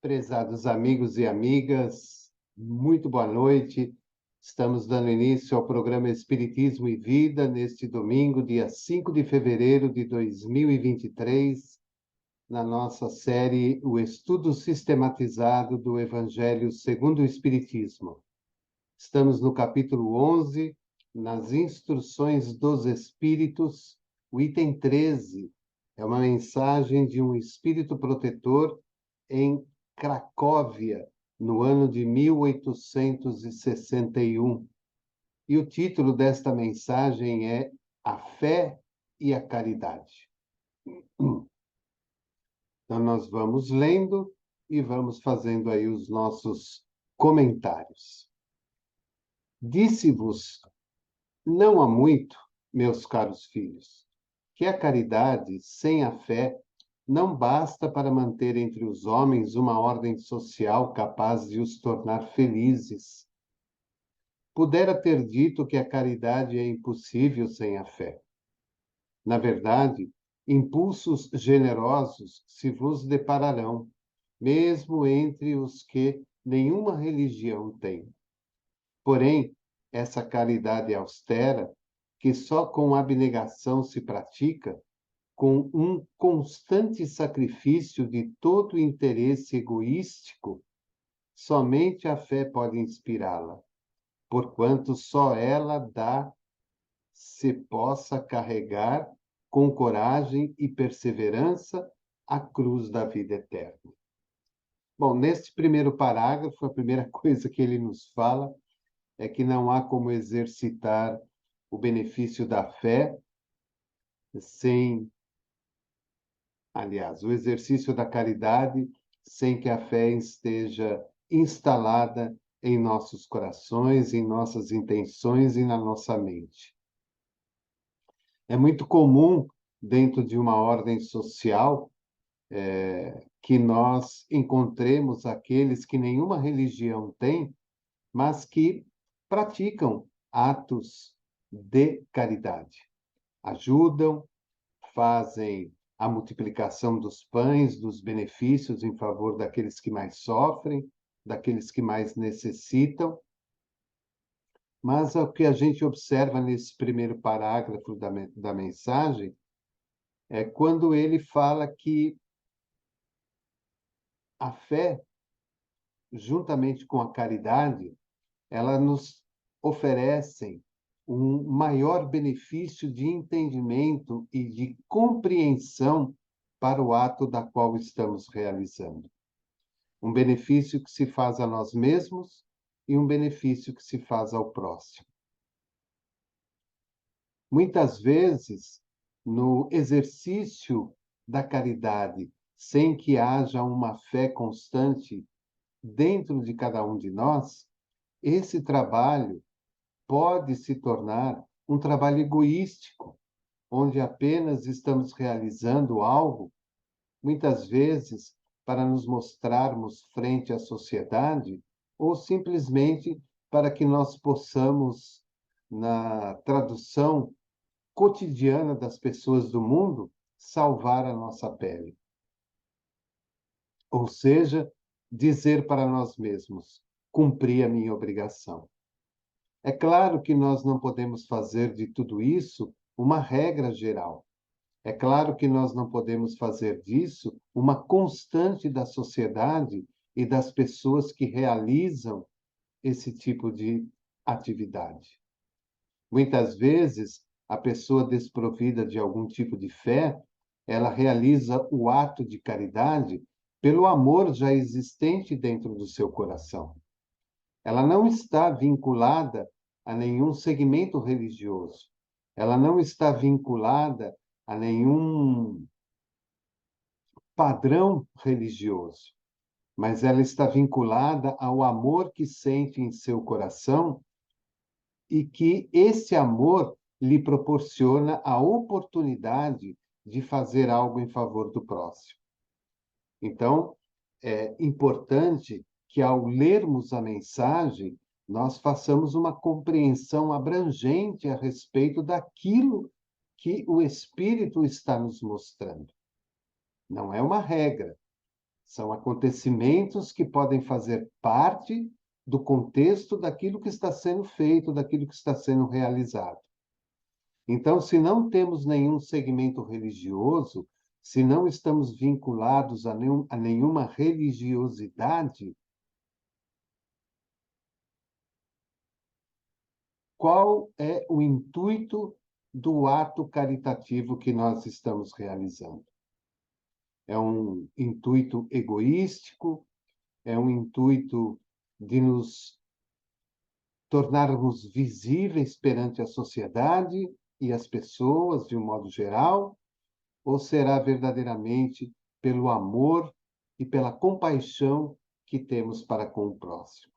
[SPEAKER 1] Prezados amigos e amigas, muito boa noite. Estamos dando início ao programa Espiritismo e Vida neste domingo, dia 5 de fevereiro de 2023, na nossa série O Estudo Sistematizado do Evangelho segundo o Espiritismo. Estamos no capítulo 11, nas Instruções dos Espíritos, o item 13. É uma mensagem de um espírito protetor em Cracóvia, no ano de 1861. E o título desta mensagem é A Fé e a Caridade. Então, nós vamos lendo e vamos fazendo aí os nossos comentários. Disse-vos, não há muito, meus caros filhos, que a caridade sem a fé não basta para manter entre os homens uma ordem social capaz de os tornar felizes. Pudera ter dito que a caridade é impossível sem a fé. Na verdade, impulsos generosos se vos depararão, mesmo entre os que nenhuma religião tem. Porém, essa caridade austera, que só com abnegação se pratica, com um constante sacrifício de todo o interesse egoístico, somente a fé pode inspirá-la, porquanto só ela dá se possa carregar com coragem e perseverança a cruz da vida eterna. Bom, neste primeiro parágrafo, a primeira coisa que ele nos fala é que não há como exercitar o benefício da fé sem, aliás, o exercício da caridade sem que a fé esteja instalada em nossos corações, em nossas intenções e na nossa mente. É muito comum, dentro de uma ordem social, que nós encontremos aqueles que nenhuma religião tem, mas que praticam atos de caridade. Ajudam, fazem a multiplicação dos pães, dos benefícios em favor daqueles que mais sofrem, daqueles que mais necessitam. Mas o que a gente observa nesse primeiro parágrafo da mensagem é quando ele fala que a fé, juntamente com a caridade, ela nos oferecem um maior benefício de entendimento e de compreensão para o ato da qual estamos realizando. Um benefício que se faz a nós mesmos e um benefício que se faz ao próximo. Muitas vezes, no exercício da caridade, sem que haja uma fé constante dentro de cada um de nós, esse trabalho pode se tornar um trabalho egoístico, onde apenas estamos realizando algo, muitas vezes para nos mostrarmos frente à sociedade, ou simplesmente para que nós possamos, na tradução cotidiana das pessoas do mundo, salvar a nossa pele. Ou seja, dizer para nós mesmos: cumpri a minha obrigação. É claro que nós não podemos fazer de tudo isso uma regra geral. É claro que nós não podemos fazer disso uma constante da sociedade e das pessoas que realizam esse tipo de atividade. Muitas vezes, a pessoa desprovida de algum tipo de fé, ela realiza o ato de caridade pelo amor já existente dentro do seu coração. Ela não está vinculada a nenhum segmento religioso. Ela não está vinculada a nenhum padrão religioso, mas ela está vinculada ao amor que sente em seu coração e que esse amor lhe proporciona a oportunidade de fazer algo em favor do próximo. Então, é importante que, ao lermos a mensagem, nós façamos uma compreensão abrangente a respeito daquilo que o Espírito está nos mostrando. Não é uma regra, são acontecimentos que podem fazer parte do contexto daquilo que está sendo feito, daquilo que está sendo realizado. Então, se não temos nenhum segmento religioso, se não estamos vinculados a nenhuma religiosidade, qual é o intuito do ato caritativo que nós estamos realizando? É um intuito egoístico? É um intuito de nos tornarmos visíveis perante a sociedade e as pessoas, de um modo geral? Ou será verdadeiramente pelo amor e pela compaixão que temos para com o próximo?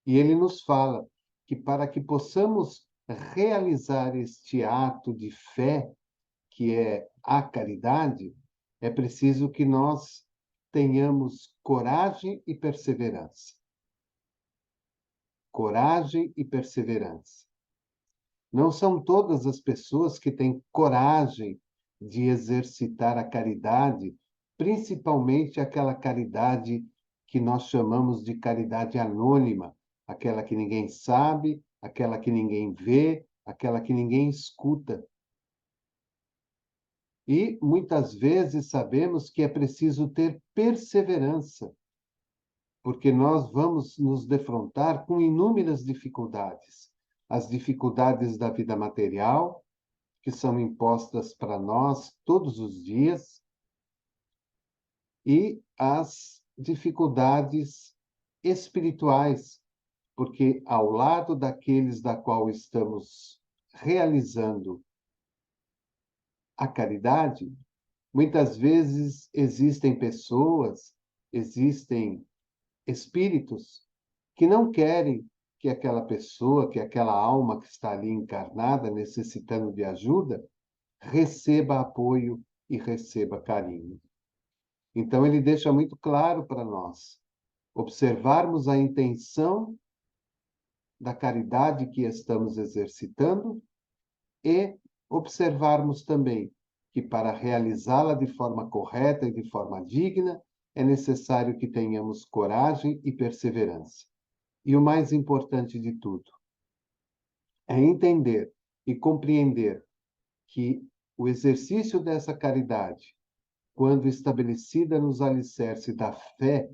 [SPEAKER 1] E ele nos fala que para que possamos realizar este ato de fé, que é a caridade, é preciso que nós tenhamos coragem e perseverança. Coragem e perseverança. Não são todas as pessoas que têm coragem de exercitar a caridade, principalmente aquela caridade que nós chamamos de caridade anônima, aquela que ninguém sabe, aquela que ninguém vê, aquela que ninguém escuta. E muitas vezes sabemos que é preciso ter perseverança, porque nós vamos nos defrontar com inúmeras dificuldades. As dificuldades da vida material, que são impostas para nós todos os dias, e as dificuldades espirituais, porque ao lado daqueles da qual estamos realizando a caridade, muitas vezes existem pessoas, existem espíritos que não querem que aquela pessoa, que aquela alma que está ali encarnada, necessitando de ajuda, receba apoio e receba carinho. Então, ele deixa muito claro para nós observarmos a intenção da caridade que estamos exercitando e observarmos também que, para realizá-la de forma correta e de forma digna, é necessário que tenhamos coragem e perseverança. E o mais importante de tudo é entender e compreender que o exercício dessa caridade, quando estabelecida nos alicerces da fé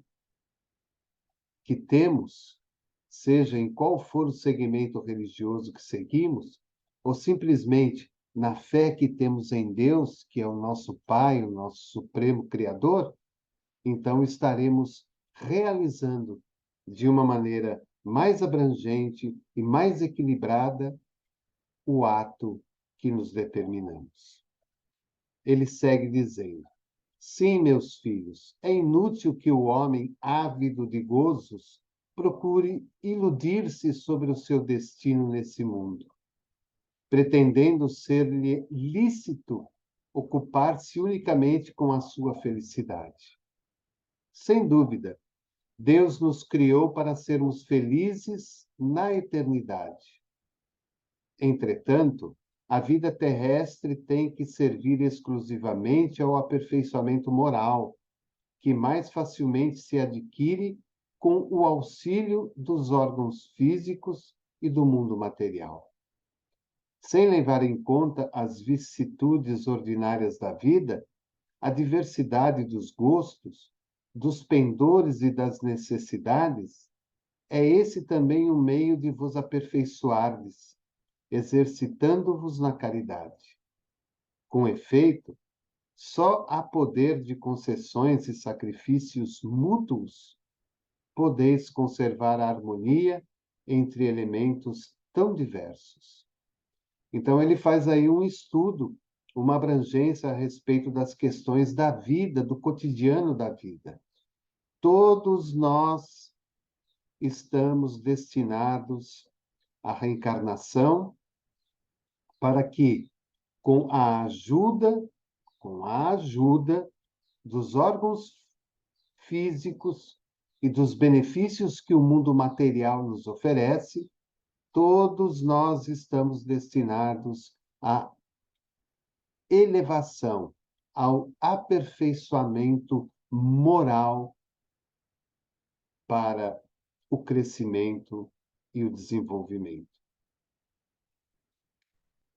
[SPEAKER 1] que temos, seja em qual for o segmento religioso que seguimos, ou simplesmente na fé que temos em Deus, que é o nosso Pai, o nosso Supremo Criador, então estaremos realizando de uma maneira mais abrangente e mais equilibrada o ato que nos determinamos. Ele segue dizendo: sim, meus filhos, é inútil que o homem ávido de gozos procure iludir-se sobre o seu destino nesse mundo, pretendendo ser-lhe lícito ocupar-se unicamente com a sua felicidade. Sem dúvida, Deus nos criou para sermos felizes na eternidade. Entretanto, a vida terrestre tem que servir exclusivamente ao aperfeiçoamento moral, que mais facilmente se adquire com o auxílio dos órgãos físicos e do mundo material. Sem levar em conta as vicissitudes ordinárias da vida, a diversidade dos gostos, dos pendores e das necessidades, é esse também o meio de vos aperfeiçoardes, exercitando-vos na caridade. Com efeito, só há poder de concessões e sacrifícios mútuos podeis conservar a harmonia entre elementos tão diversos. Então, ele faz aí um estudo, uma abrangência a respeito das questões da vida, do cotidiano da vida. Todos nós estamos destinados à reencarnação para que, com a ajuda dos órgãos físicos e dos benefícios que o mundo material nos oferece, todos nós estamos destinados à elevação, ao aperfeiçoamento moral para o crescimento e o desenvolvimento.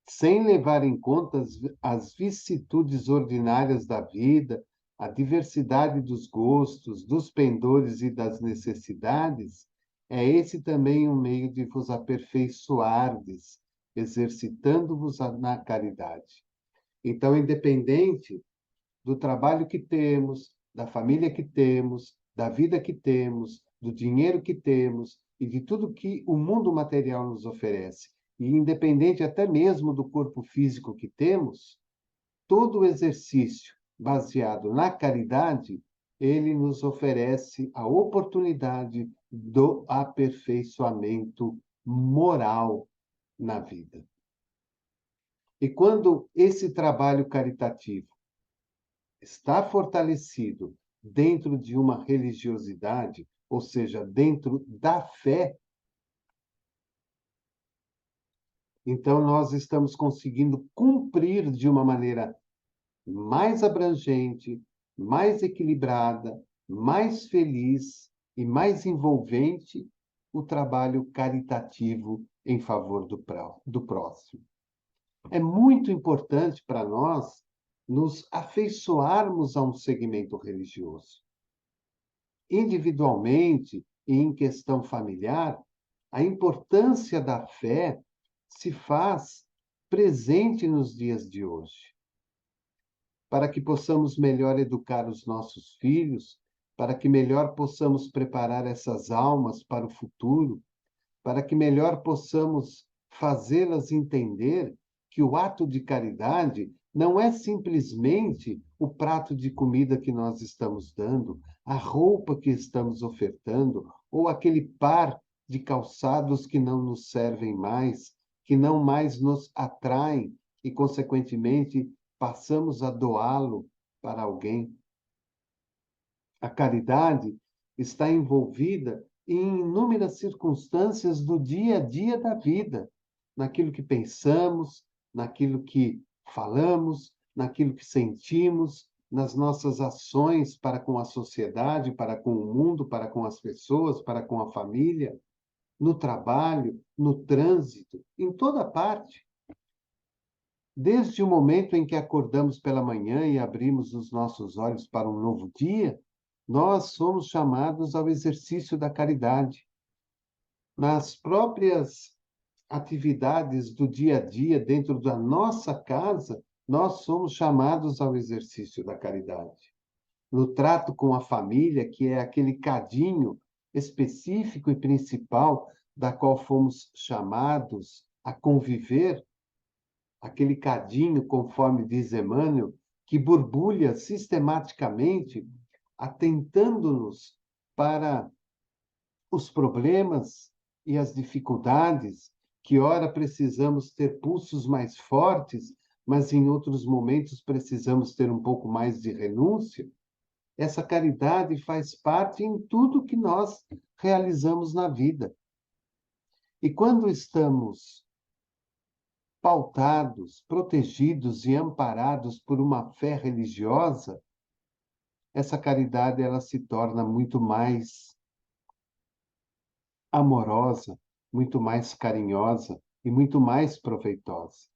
[SPEAKER 1] Sem levar em conta as vicissitudes ordinárias da vida, a diversidade dos gostos, dos pendores e das necessidades, é esse também um meio de vos aperfeiçoardes, exercitando-vos na caridade. Então, independente do trabalho que temos, da família que temos, da vida que temos, do dinheiro que temos e de tudo que o mundo material nos oferece, e independente até mesmo do corpo físico que temos, todo o exercício baseado na caridade, ele nos oferece a oportunidade do aperfeiçoamento moral na vida. E quando esse trabalho caritativo está fortalecido dentro de uma religiosidade, ou seja, dentro da fé, então nós estamos conseguindo cumprir de uma maneira mais abrangente, mais equilibrada, mais feliz e mais envolvente o trabalho caritativo em favor do próximo. É muito importante para nós nos afeiçoarmos a um segmento religioso. Individualmente e em questão familiar, a importância da fé se faz presente nos dias de hoje, para que possamos melhor educar os nossos filhos, para que melhor possamos preparar essas almas para o futuro, para que melhor possamos fazê-las entender que o ato de caridade não é simplesmente o prato de comida que nós estamos dando, a roupa que estamos ofertando, ou aquele par de calçados que não nos servem mais, que não mais nos atraem e, consequentemente, passamos a doá-lo para alguém. A caridade está envolvida em inúmeras circunstâncias do dia a dia da vida, naquilo que pensamos, naquilo que falamos, naquilo que sentimos, nas nossas ações para com a sociedade, para com o mundo, para com as pessoas, para com a família, no trabalho, no trânsito, em toda parte. Desde o momento em que acordamos pela manhã e abrimos os nossos olhos para um novo dia, nós somos chamados ao exercício da caridade. nas próprias atividades do dia a dia, dentro da nossa casa, nós somos chamados ao exercício da caridade. No trato com a família, que é aquele cadinho específico e principal da qual fomos chamados a conviver, aquele cadinho, conforme diz Emmanuel, que borbulha sistematicamente, atentando-nos para os problemas e as dificuldades, que ora precisamos ter pulsos mais fortes, mas em outros momentos precisamos ter um pouco mais de renúncia. Essa caridade faz parte em tudo que nós realizamos na vida. E quando estamos pautados, protegidos e amparados por uma fé religiosa, essa caridade ela se torna muito mais amorosa, muito mais carinhosa e muito mais proveitosa.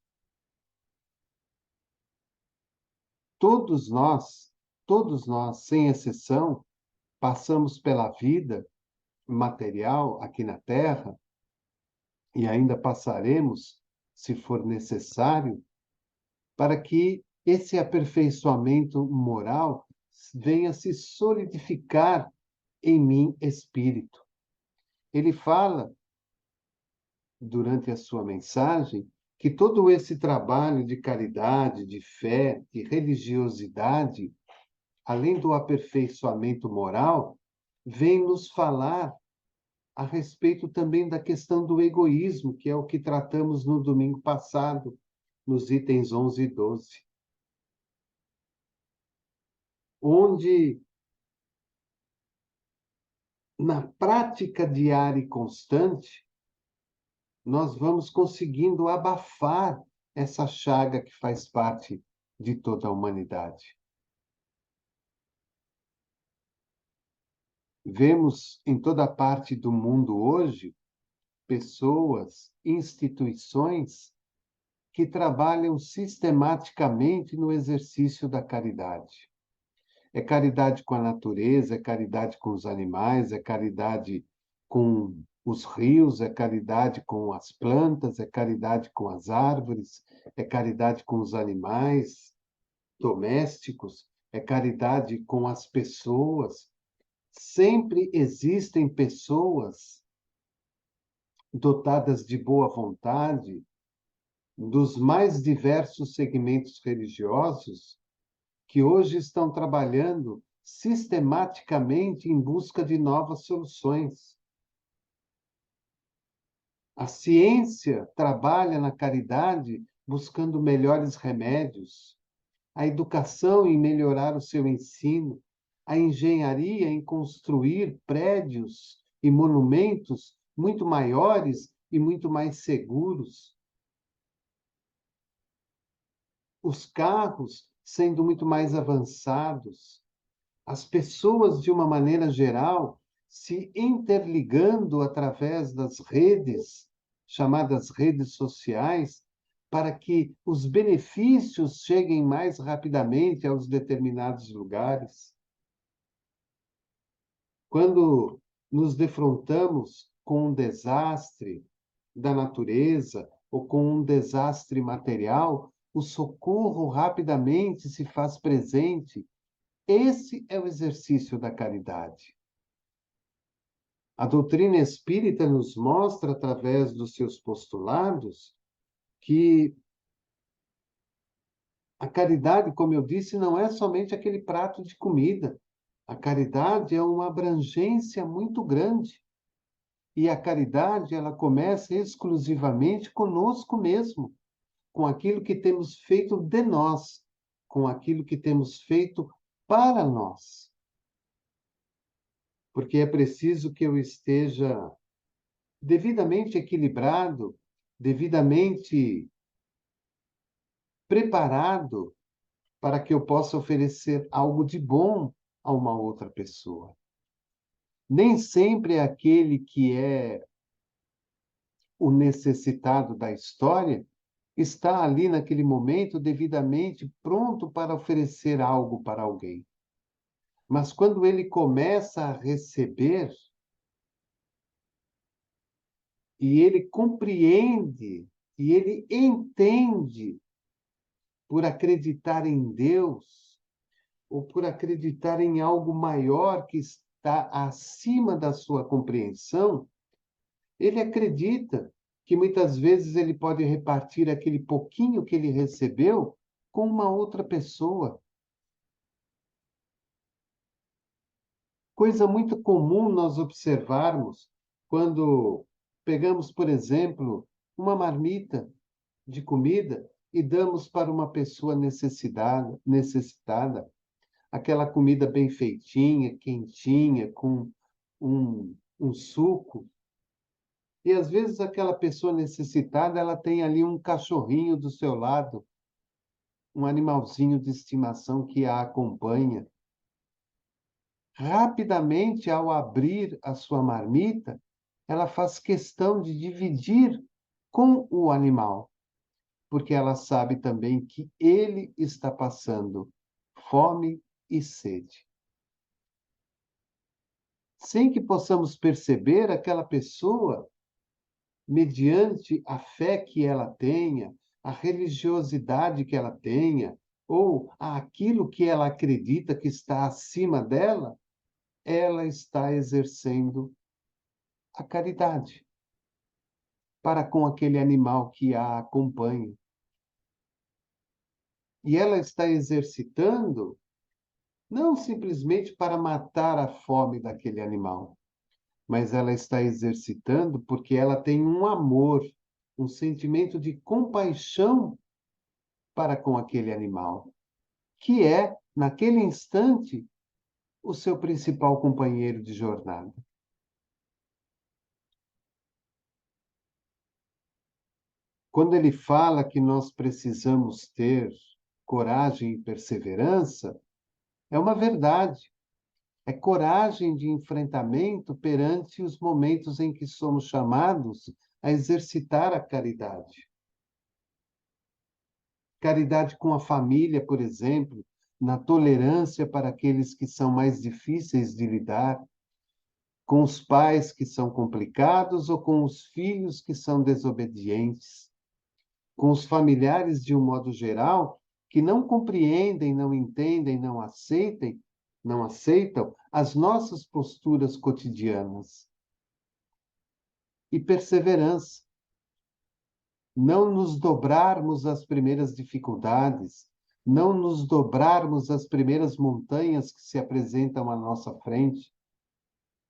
[SPEAKER 1] Todos nós, todos nós, sem exceção, passamos pela vida material aqui na Terra e ainda passaremos, se for necessário, para que esse aperfeiçoamento moral venha se solidificar em mim espírito. Ele fala, durante a sua mensagem, que todo esse trabalho de caridade, de fé, de religiosidade, além do aperfeiçoamento moral, vem nos falar a respeito também da questão do egoísmo, que é o que tratamos no domingo passado, nos itens 11 e 12. Onde, na prática diária e constante, nós vamos conseguindo abafar essa chaga que faz parte de toda a humanidade. Vemos em toda parte do mundo hoje pessoas, instituições que trabalham sistematicamente no exercício da caridade. É caridade com a natureza, é caridade com os animais, é caridade com os rios, é caridade com as plantas, é caridade com as árvores, é caridade com os animais domésticos, é caridade com as pessoas. Sempre existem pessoas dotadas de boa vontade, dos mais diversos segmentos religiosos, que hoje estão trabalhando sistematicamente em busca de novas soluções. A ciência trabalha na caridade buscando melhores remédios, a educação em melhorar o seu ensino, a engenharia em construir prédios e monumentos muito maiores e muito mais seguros. Os carros sendo muito mais avançados, as pessoas, de uma maneira geral, se interligando através das redes, chamadas redes sociais, para que os benefícios cheguem mais rapidamente aos determinados lugares. Quando nos defrontamos com um desastre da natureza ou com um desastre material, o socorro rapidamente se faz presente. Esse é o exercício da caridade. A doutrina espírita nos mostra, através dos seus postulados, que a caridade, como eu disse, não é somente aquele prato de comida. A caridade é uma abrangência muito grande. E a caridade, ela começa exclusivamente conosco mesmo, com aquilo que temos feito de nós, com aquilo que temos feito para nós. Porque é preciso que eu esteja devidamente equilibrado, devidamente preparado para que eu possa oferecer algo de bom a uma outra pessoa. Nem sempre é aquele que é o necessitado da história está ali naquele momento devidamente pronto para oferecer algo para alguém. Mas quando ele começa a receber, e ele compreende, e ele entende, por acreditar em Deus, ou por acreditar em algo maior que está acima da sua compreensão, ele acredita que muitas vezes ele pode repartir aquele pouquinho que ele recebeu com uma outra pessoa. Coisa muito comum nós observarmos quando pegamos, por exemplo, uma marmita de comida e damos para uma pessoa necessitada, aquela comida bem feitinha, quentinha, com um suco. E às vezes aquela pessoa necessitada, ela tem ali um cachorrinho do seu lado, um animalzinho de estimação que a acompanha. Rapidamente, ao abrir a sua marmita, ela faz questão de dividir com o animal, porque ela sabe também que ele está passando fome e sede. Sem que possamos perceber, aquela pessoa, mediante a fé que ela tenha, a religiosidade que ela tenha, ou aquilo que ela acredita que está acima dela, ela está exercendo a caridade para com aquele animal que a acompanha. E ela está exercitando não simplesmente para matar a fome daquele animal, mas ela está exercitando porque ela tem um amor, um sentimento de compaixão para com aquele animal, que é, naquele instante, o seu principal companheiro de jornada. Quando ele fala que nós precisamos ter coragem e perseverança, é uma verdade. É coragem de enfrentamento perante os momentos em que somos chamados a exercitar a caridade. Caridade com a família, por exemplo, na tolerância para aqueles que são mais difíceis de lidar, com os pais que são complicados ou com os filhos que são desobedientes, com os familiares de um modo geral que não compreendem, não entendem, não aceitam as nossas posturas cotidianas. E perseverança, não nos dobrarmos às primeiras dificuldades, não nos dobrarmos às primeiras montanhas que se apresentam à nossa frente,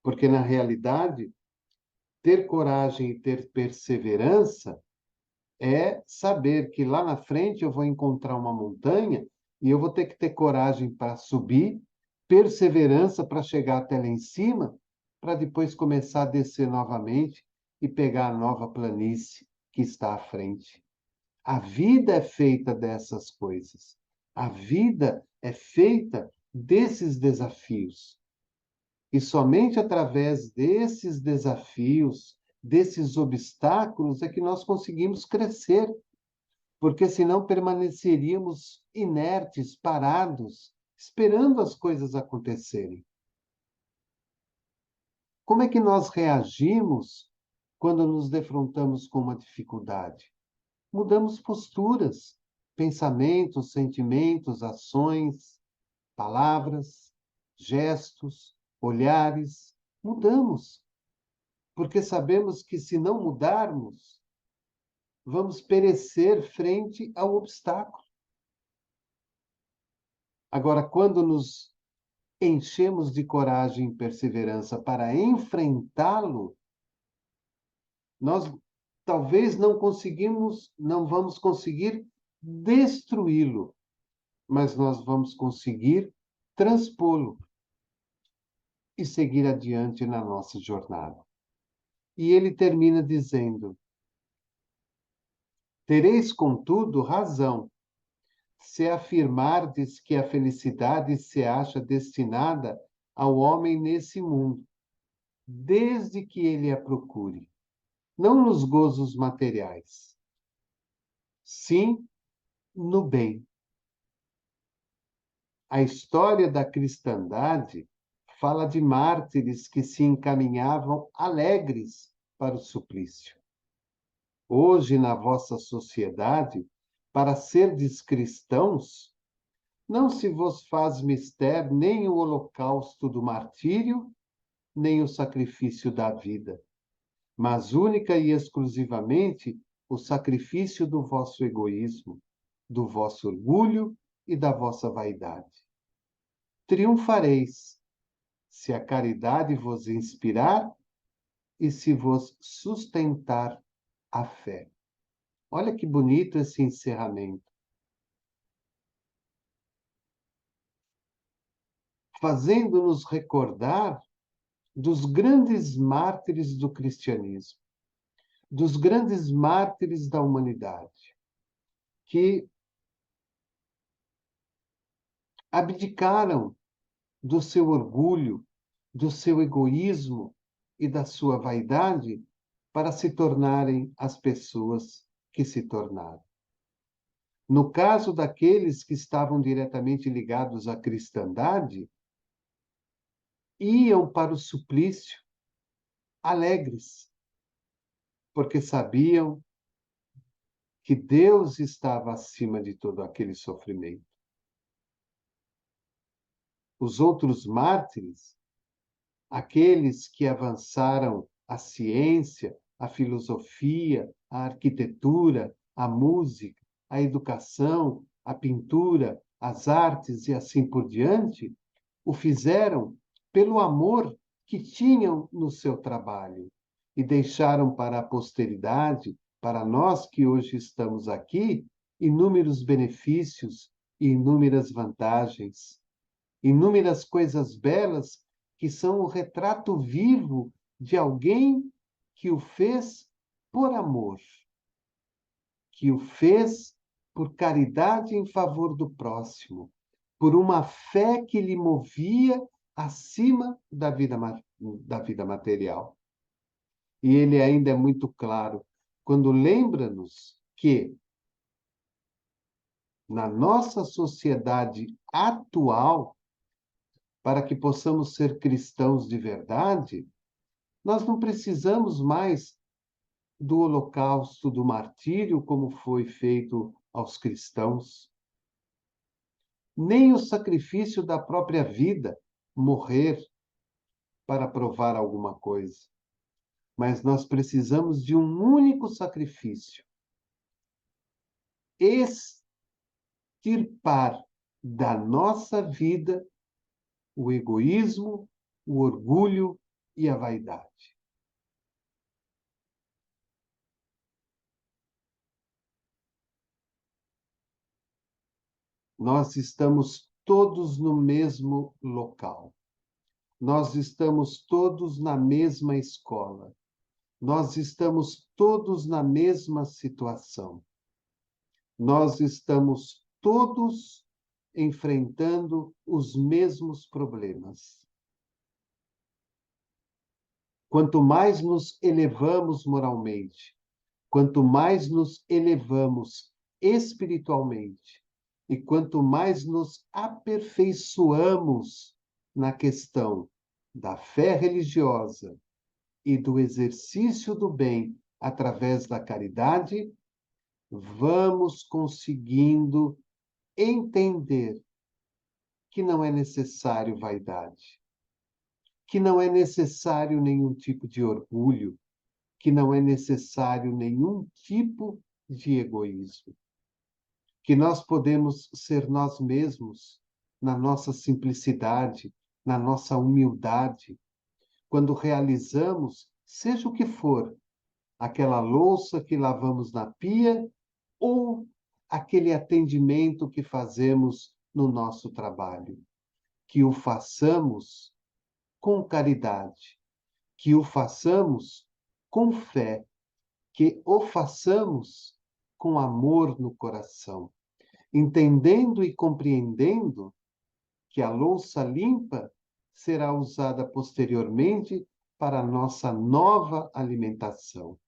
[SPEAKER 1] porque na realidade, ter coragem e ter perseverança é saber que lá na frente eu vou encontrar uma montanha e eu vou ter que ter coragem para subir, perseverança para chegar até lá em cima, para depois começar a descer novamente e pegar a nova planície que está à frente. A vida é feita dessas coisas. A vida é feita desses desafios. E somente através desses desafios, desses obstáculos, é que nós conseguimos crescer, porque senão permaneceríamos inertes, parados, esperando as coisas acontecerem. Como é que nós reagimos quando nos defrontamos com uma dificuldade? Mudamos posturas, pensamentos, sentimentos, ações, palavras, gestos, olhares. Mudamos, porque sabemos que se não mudarmos, vamos perecer frente ao obstáculo. Agora, quando nos enchemos de coragem e perseverança para enfrentá-lo, nós talvez não vamos conseguir destruí-lo, mas nós vamos conseguir transpô-lo e seguir adiante na nossa jornada. E ele termina dizendo: tereis, contudo, razão, se afirmardes que a felicidade se acha destinada ao homem nesse mundo, desde que ele a procure, não nos gozos materiais, sim no bem. A história da cristandade fala de mártires que se encaminhavam alegres para o suplício. Hoje, na vossa sociedade, para serdes cristãos, não se vos faz mister nem o holocausto do martírio, nem o sacrifício da vida, mas única e exclusivamente o sacrifício do vosso egoísmo, do vosso orgulho e da vossa vaidade. Triunfareis, se a caridade vos inspirar e se vos sustentar a fé. Olha que bonito esse encerramento. Fazendo-nos recordar dos grandes mártires do cristianismo, dos grandes mártires da humanidade, que abdicaram do seu orgulho, do seu egoísmo e da sua vaidade para se tornarem as pessoas que se tornaram. No caso daqueles que estavam diretamente ligados à cristandade, iam para o suplício alegres, porque sabiam que Deus estava acima de todo aquele sofrimento. Os outros mártires, aqueles que avançaram a ciência, a filosofia, a arquitetura, a música, a educação, a pintura, as artes e assim por diante, o fizeram pelo amor que tinham no seu trabalho e deixaram para a posteridade, para nós que hoje estamos aqui, inúmeros benefícios e inúmeras vantagens, inúmeras coisas belas que são o retrato vivo de alguém que o fez por amor, que o fez por caridade em favor do próximo, por uma fé que lhe movia acima da vida material. E ele ainda é muito claro quando lembra-nos que, na nossa sociedade atual, para que possamos ser cristãos de verdade, nós não precisamos mais do holocausto, do martírio, como foi feito aos cristãos, nem o sacrifício da própria vida, morrer para provar alguma coisa. Mas nós precisamos de um único sacrifício: extirpar da nossa vida o egoísmo, o orgulho e a vaidade. Nós estamos todos no mesmo local. Nós estamos todos na mesma escola. Nós estamos todos na mesma situação. Nós estamos todos enfrentando os mesmos problemas. Quanto mais nos elevamos moralmente, quanto mais nos elevamos espiritualmente, e quanto mais nos aperfeiçoamos na questão da fé religiosa e do exercício do bem através da caridade, vamos conseguindo entender que não é necessário vaidade, que não é necessário nenhum tipo de orgulho, que não é necessário nenhum tipo de egoísmo, que nós podemos ser nós mesmos na nossa simplicidade, na nossa humildade, quando realizamos, seja o que for, aquela louça que lavamos na pia ou aquele atendimento que fazemos no nosso trabalho. Que o façamos com caridade, que o façamos com fé, que o façamos com amor no coração, entendendo e compreendendo que a louça limpa será usada posteriormente para a nossa nova alimentação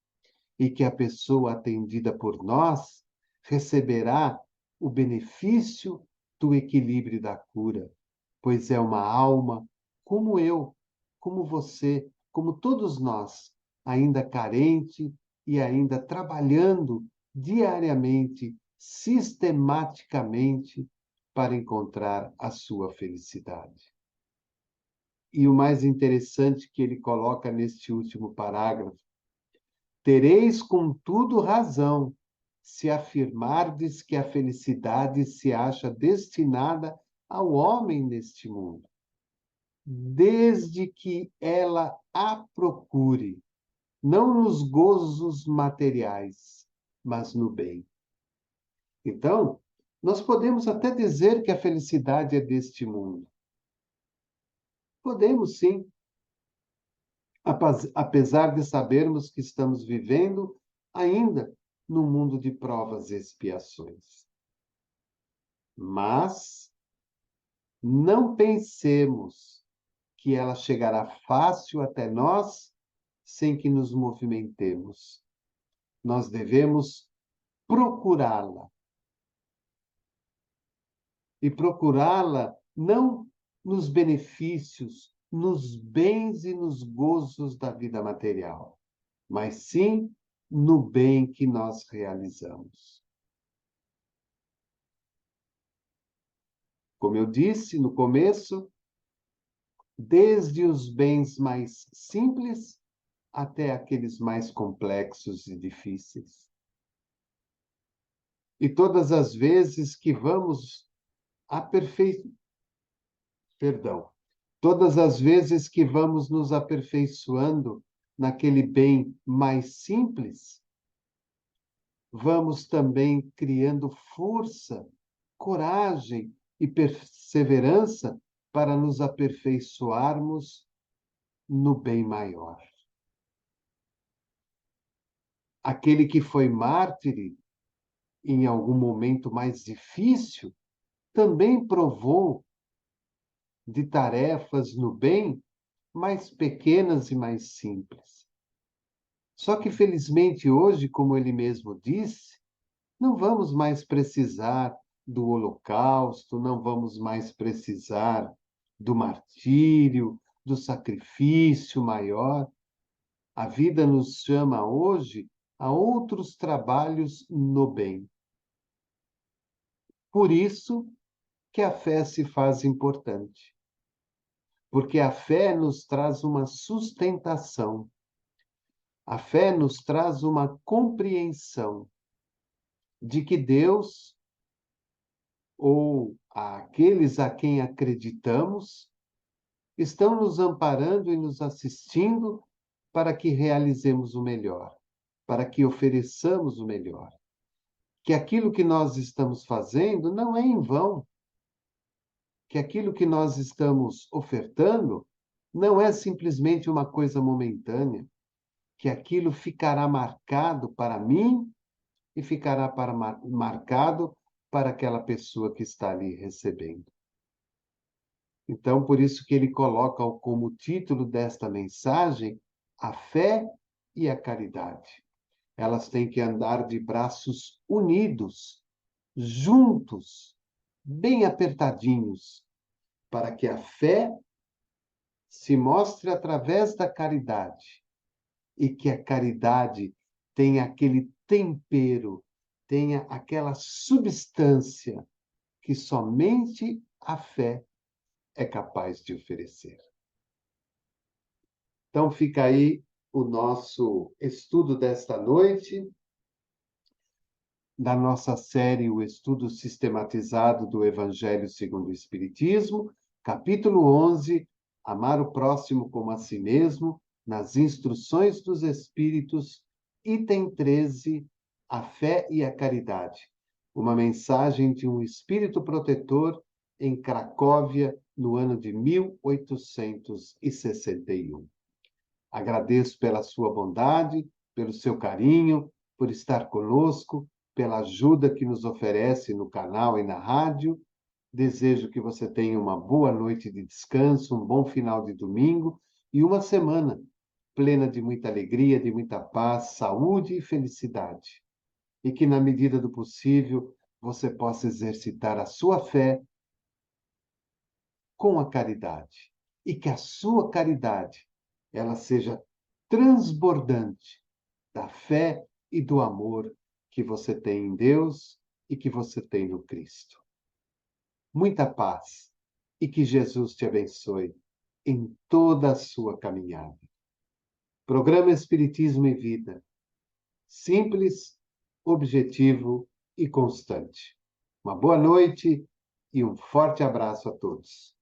[SPEAKER 1] e que a pessoa atendida por nós receberá o benefício do equilíbrio da cura, pois é uma alma como eu, como você, como todos nós, ainda carente e ainda trabalhando diariamente, sistematicamente, para encontrar a sua felicidade. E o mais interessante que ele coloca neste último parágrafo: tereis, contudo, razão, se afirmardes que a felicidade se acha destinada ao homem neste mundo, desde que ela a procure, não nos gozos materiais, mas no bem. Então, nós podemos até dizer que a felicidade é deste mundo. Podemos sim, apesar de sabermos que estamos vivendo ainda no mundo de provas e expiações. Mas não pensemos que ela chegará fácil até nós sem que nos movimentemos. Nós devemos procurá-la. E procurá-la não nos benefícios, nos bens e nos gozos da vida material, mas sim no bem que nós realizamos. Como eu disse no começo, desde os bens mais simples até aqueles mais complexos e difíceis. E todas as vezes que vamos todas as vezes que vamos nos aperfeiçoando naquele bem mais simples, vamos também criando força, coragem e perseverança para nos aperfeiçoarmos no bem maior. Aquele que foi mártir em algum momento mais difícil também provou de tarefas no bem mais pequenas e mais simples. Só que, felizmente, hoje, como ele mesmo disse, não vamos mais precisar do holocausto, não vamos mais precisar do martírio, do sacrifício maior. A vida nos chama hoje a outros trabalhos no bem. Por isso que a fé se faz importante. Porque a fé nos traz uma sustentação. A fé nos traz uma compreensão de que Deus, ou aqueles a quem acreditamos, estão nos amparando e nos assistindo para que realizemos o melhor, para que ofereçamos o melhor. Que aquilo que nós estamos fazendo não é em vão, que aquilo que nós estamos ofertando não é simplesmente uma coisa momentânea, que aquilo ficará marcado para mim e ficará marcado para aquela pessoa que está ali recebendo. Então, por isso que ele coloca como título desta mensagem a fé e a caridade. Elas têm que andar de braços unidos, juntos, bem apertadinhos, para que a fé se mostre através da caridade e que a caridade tenha aquele tempero, tenha aquela substância que somente a fé é capaz de oferecer. Então fica aí o nosso estudo desta noite, da nossa série O Estudo Sistematizado do Evangelho segundo o Espiritismo, capítulo 11, Amar o Próximo como a Si Mesmo, nas Instruções dos Espíritos, item 13, A Fé e a Caridade. Uma mensagem de um espírito protetor em Cracóvia, no ano de 1861. Agradeço pela sua bondade, pelo seu carinho, por estar conosco, pela ajuda que nos oferece no canal e na rádio. Desejo que você tenha uma boa noite de descanso, um bom final de domingo e uma semana plena de muita alegria, de muita paz, saúde e felicidade. E que, na medida do possível, você possa exercitar a sua fé com a caridade. E que a sua caridade ela seja transbordante da fé e do amor que você tem em Deus e que você tem no Cristo. Muita paz e que Jesus te abençoe em toda a sua caminhada. Programa Espiritismo e Vida. Simples, objetivo e constante. Uma boa noite e um forte abraço a todos.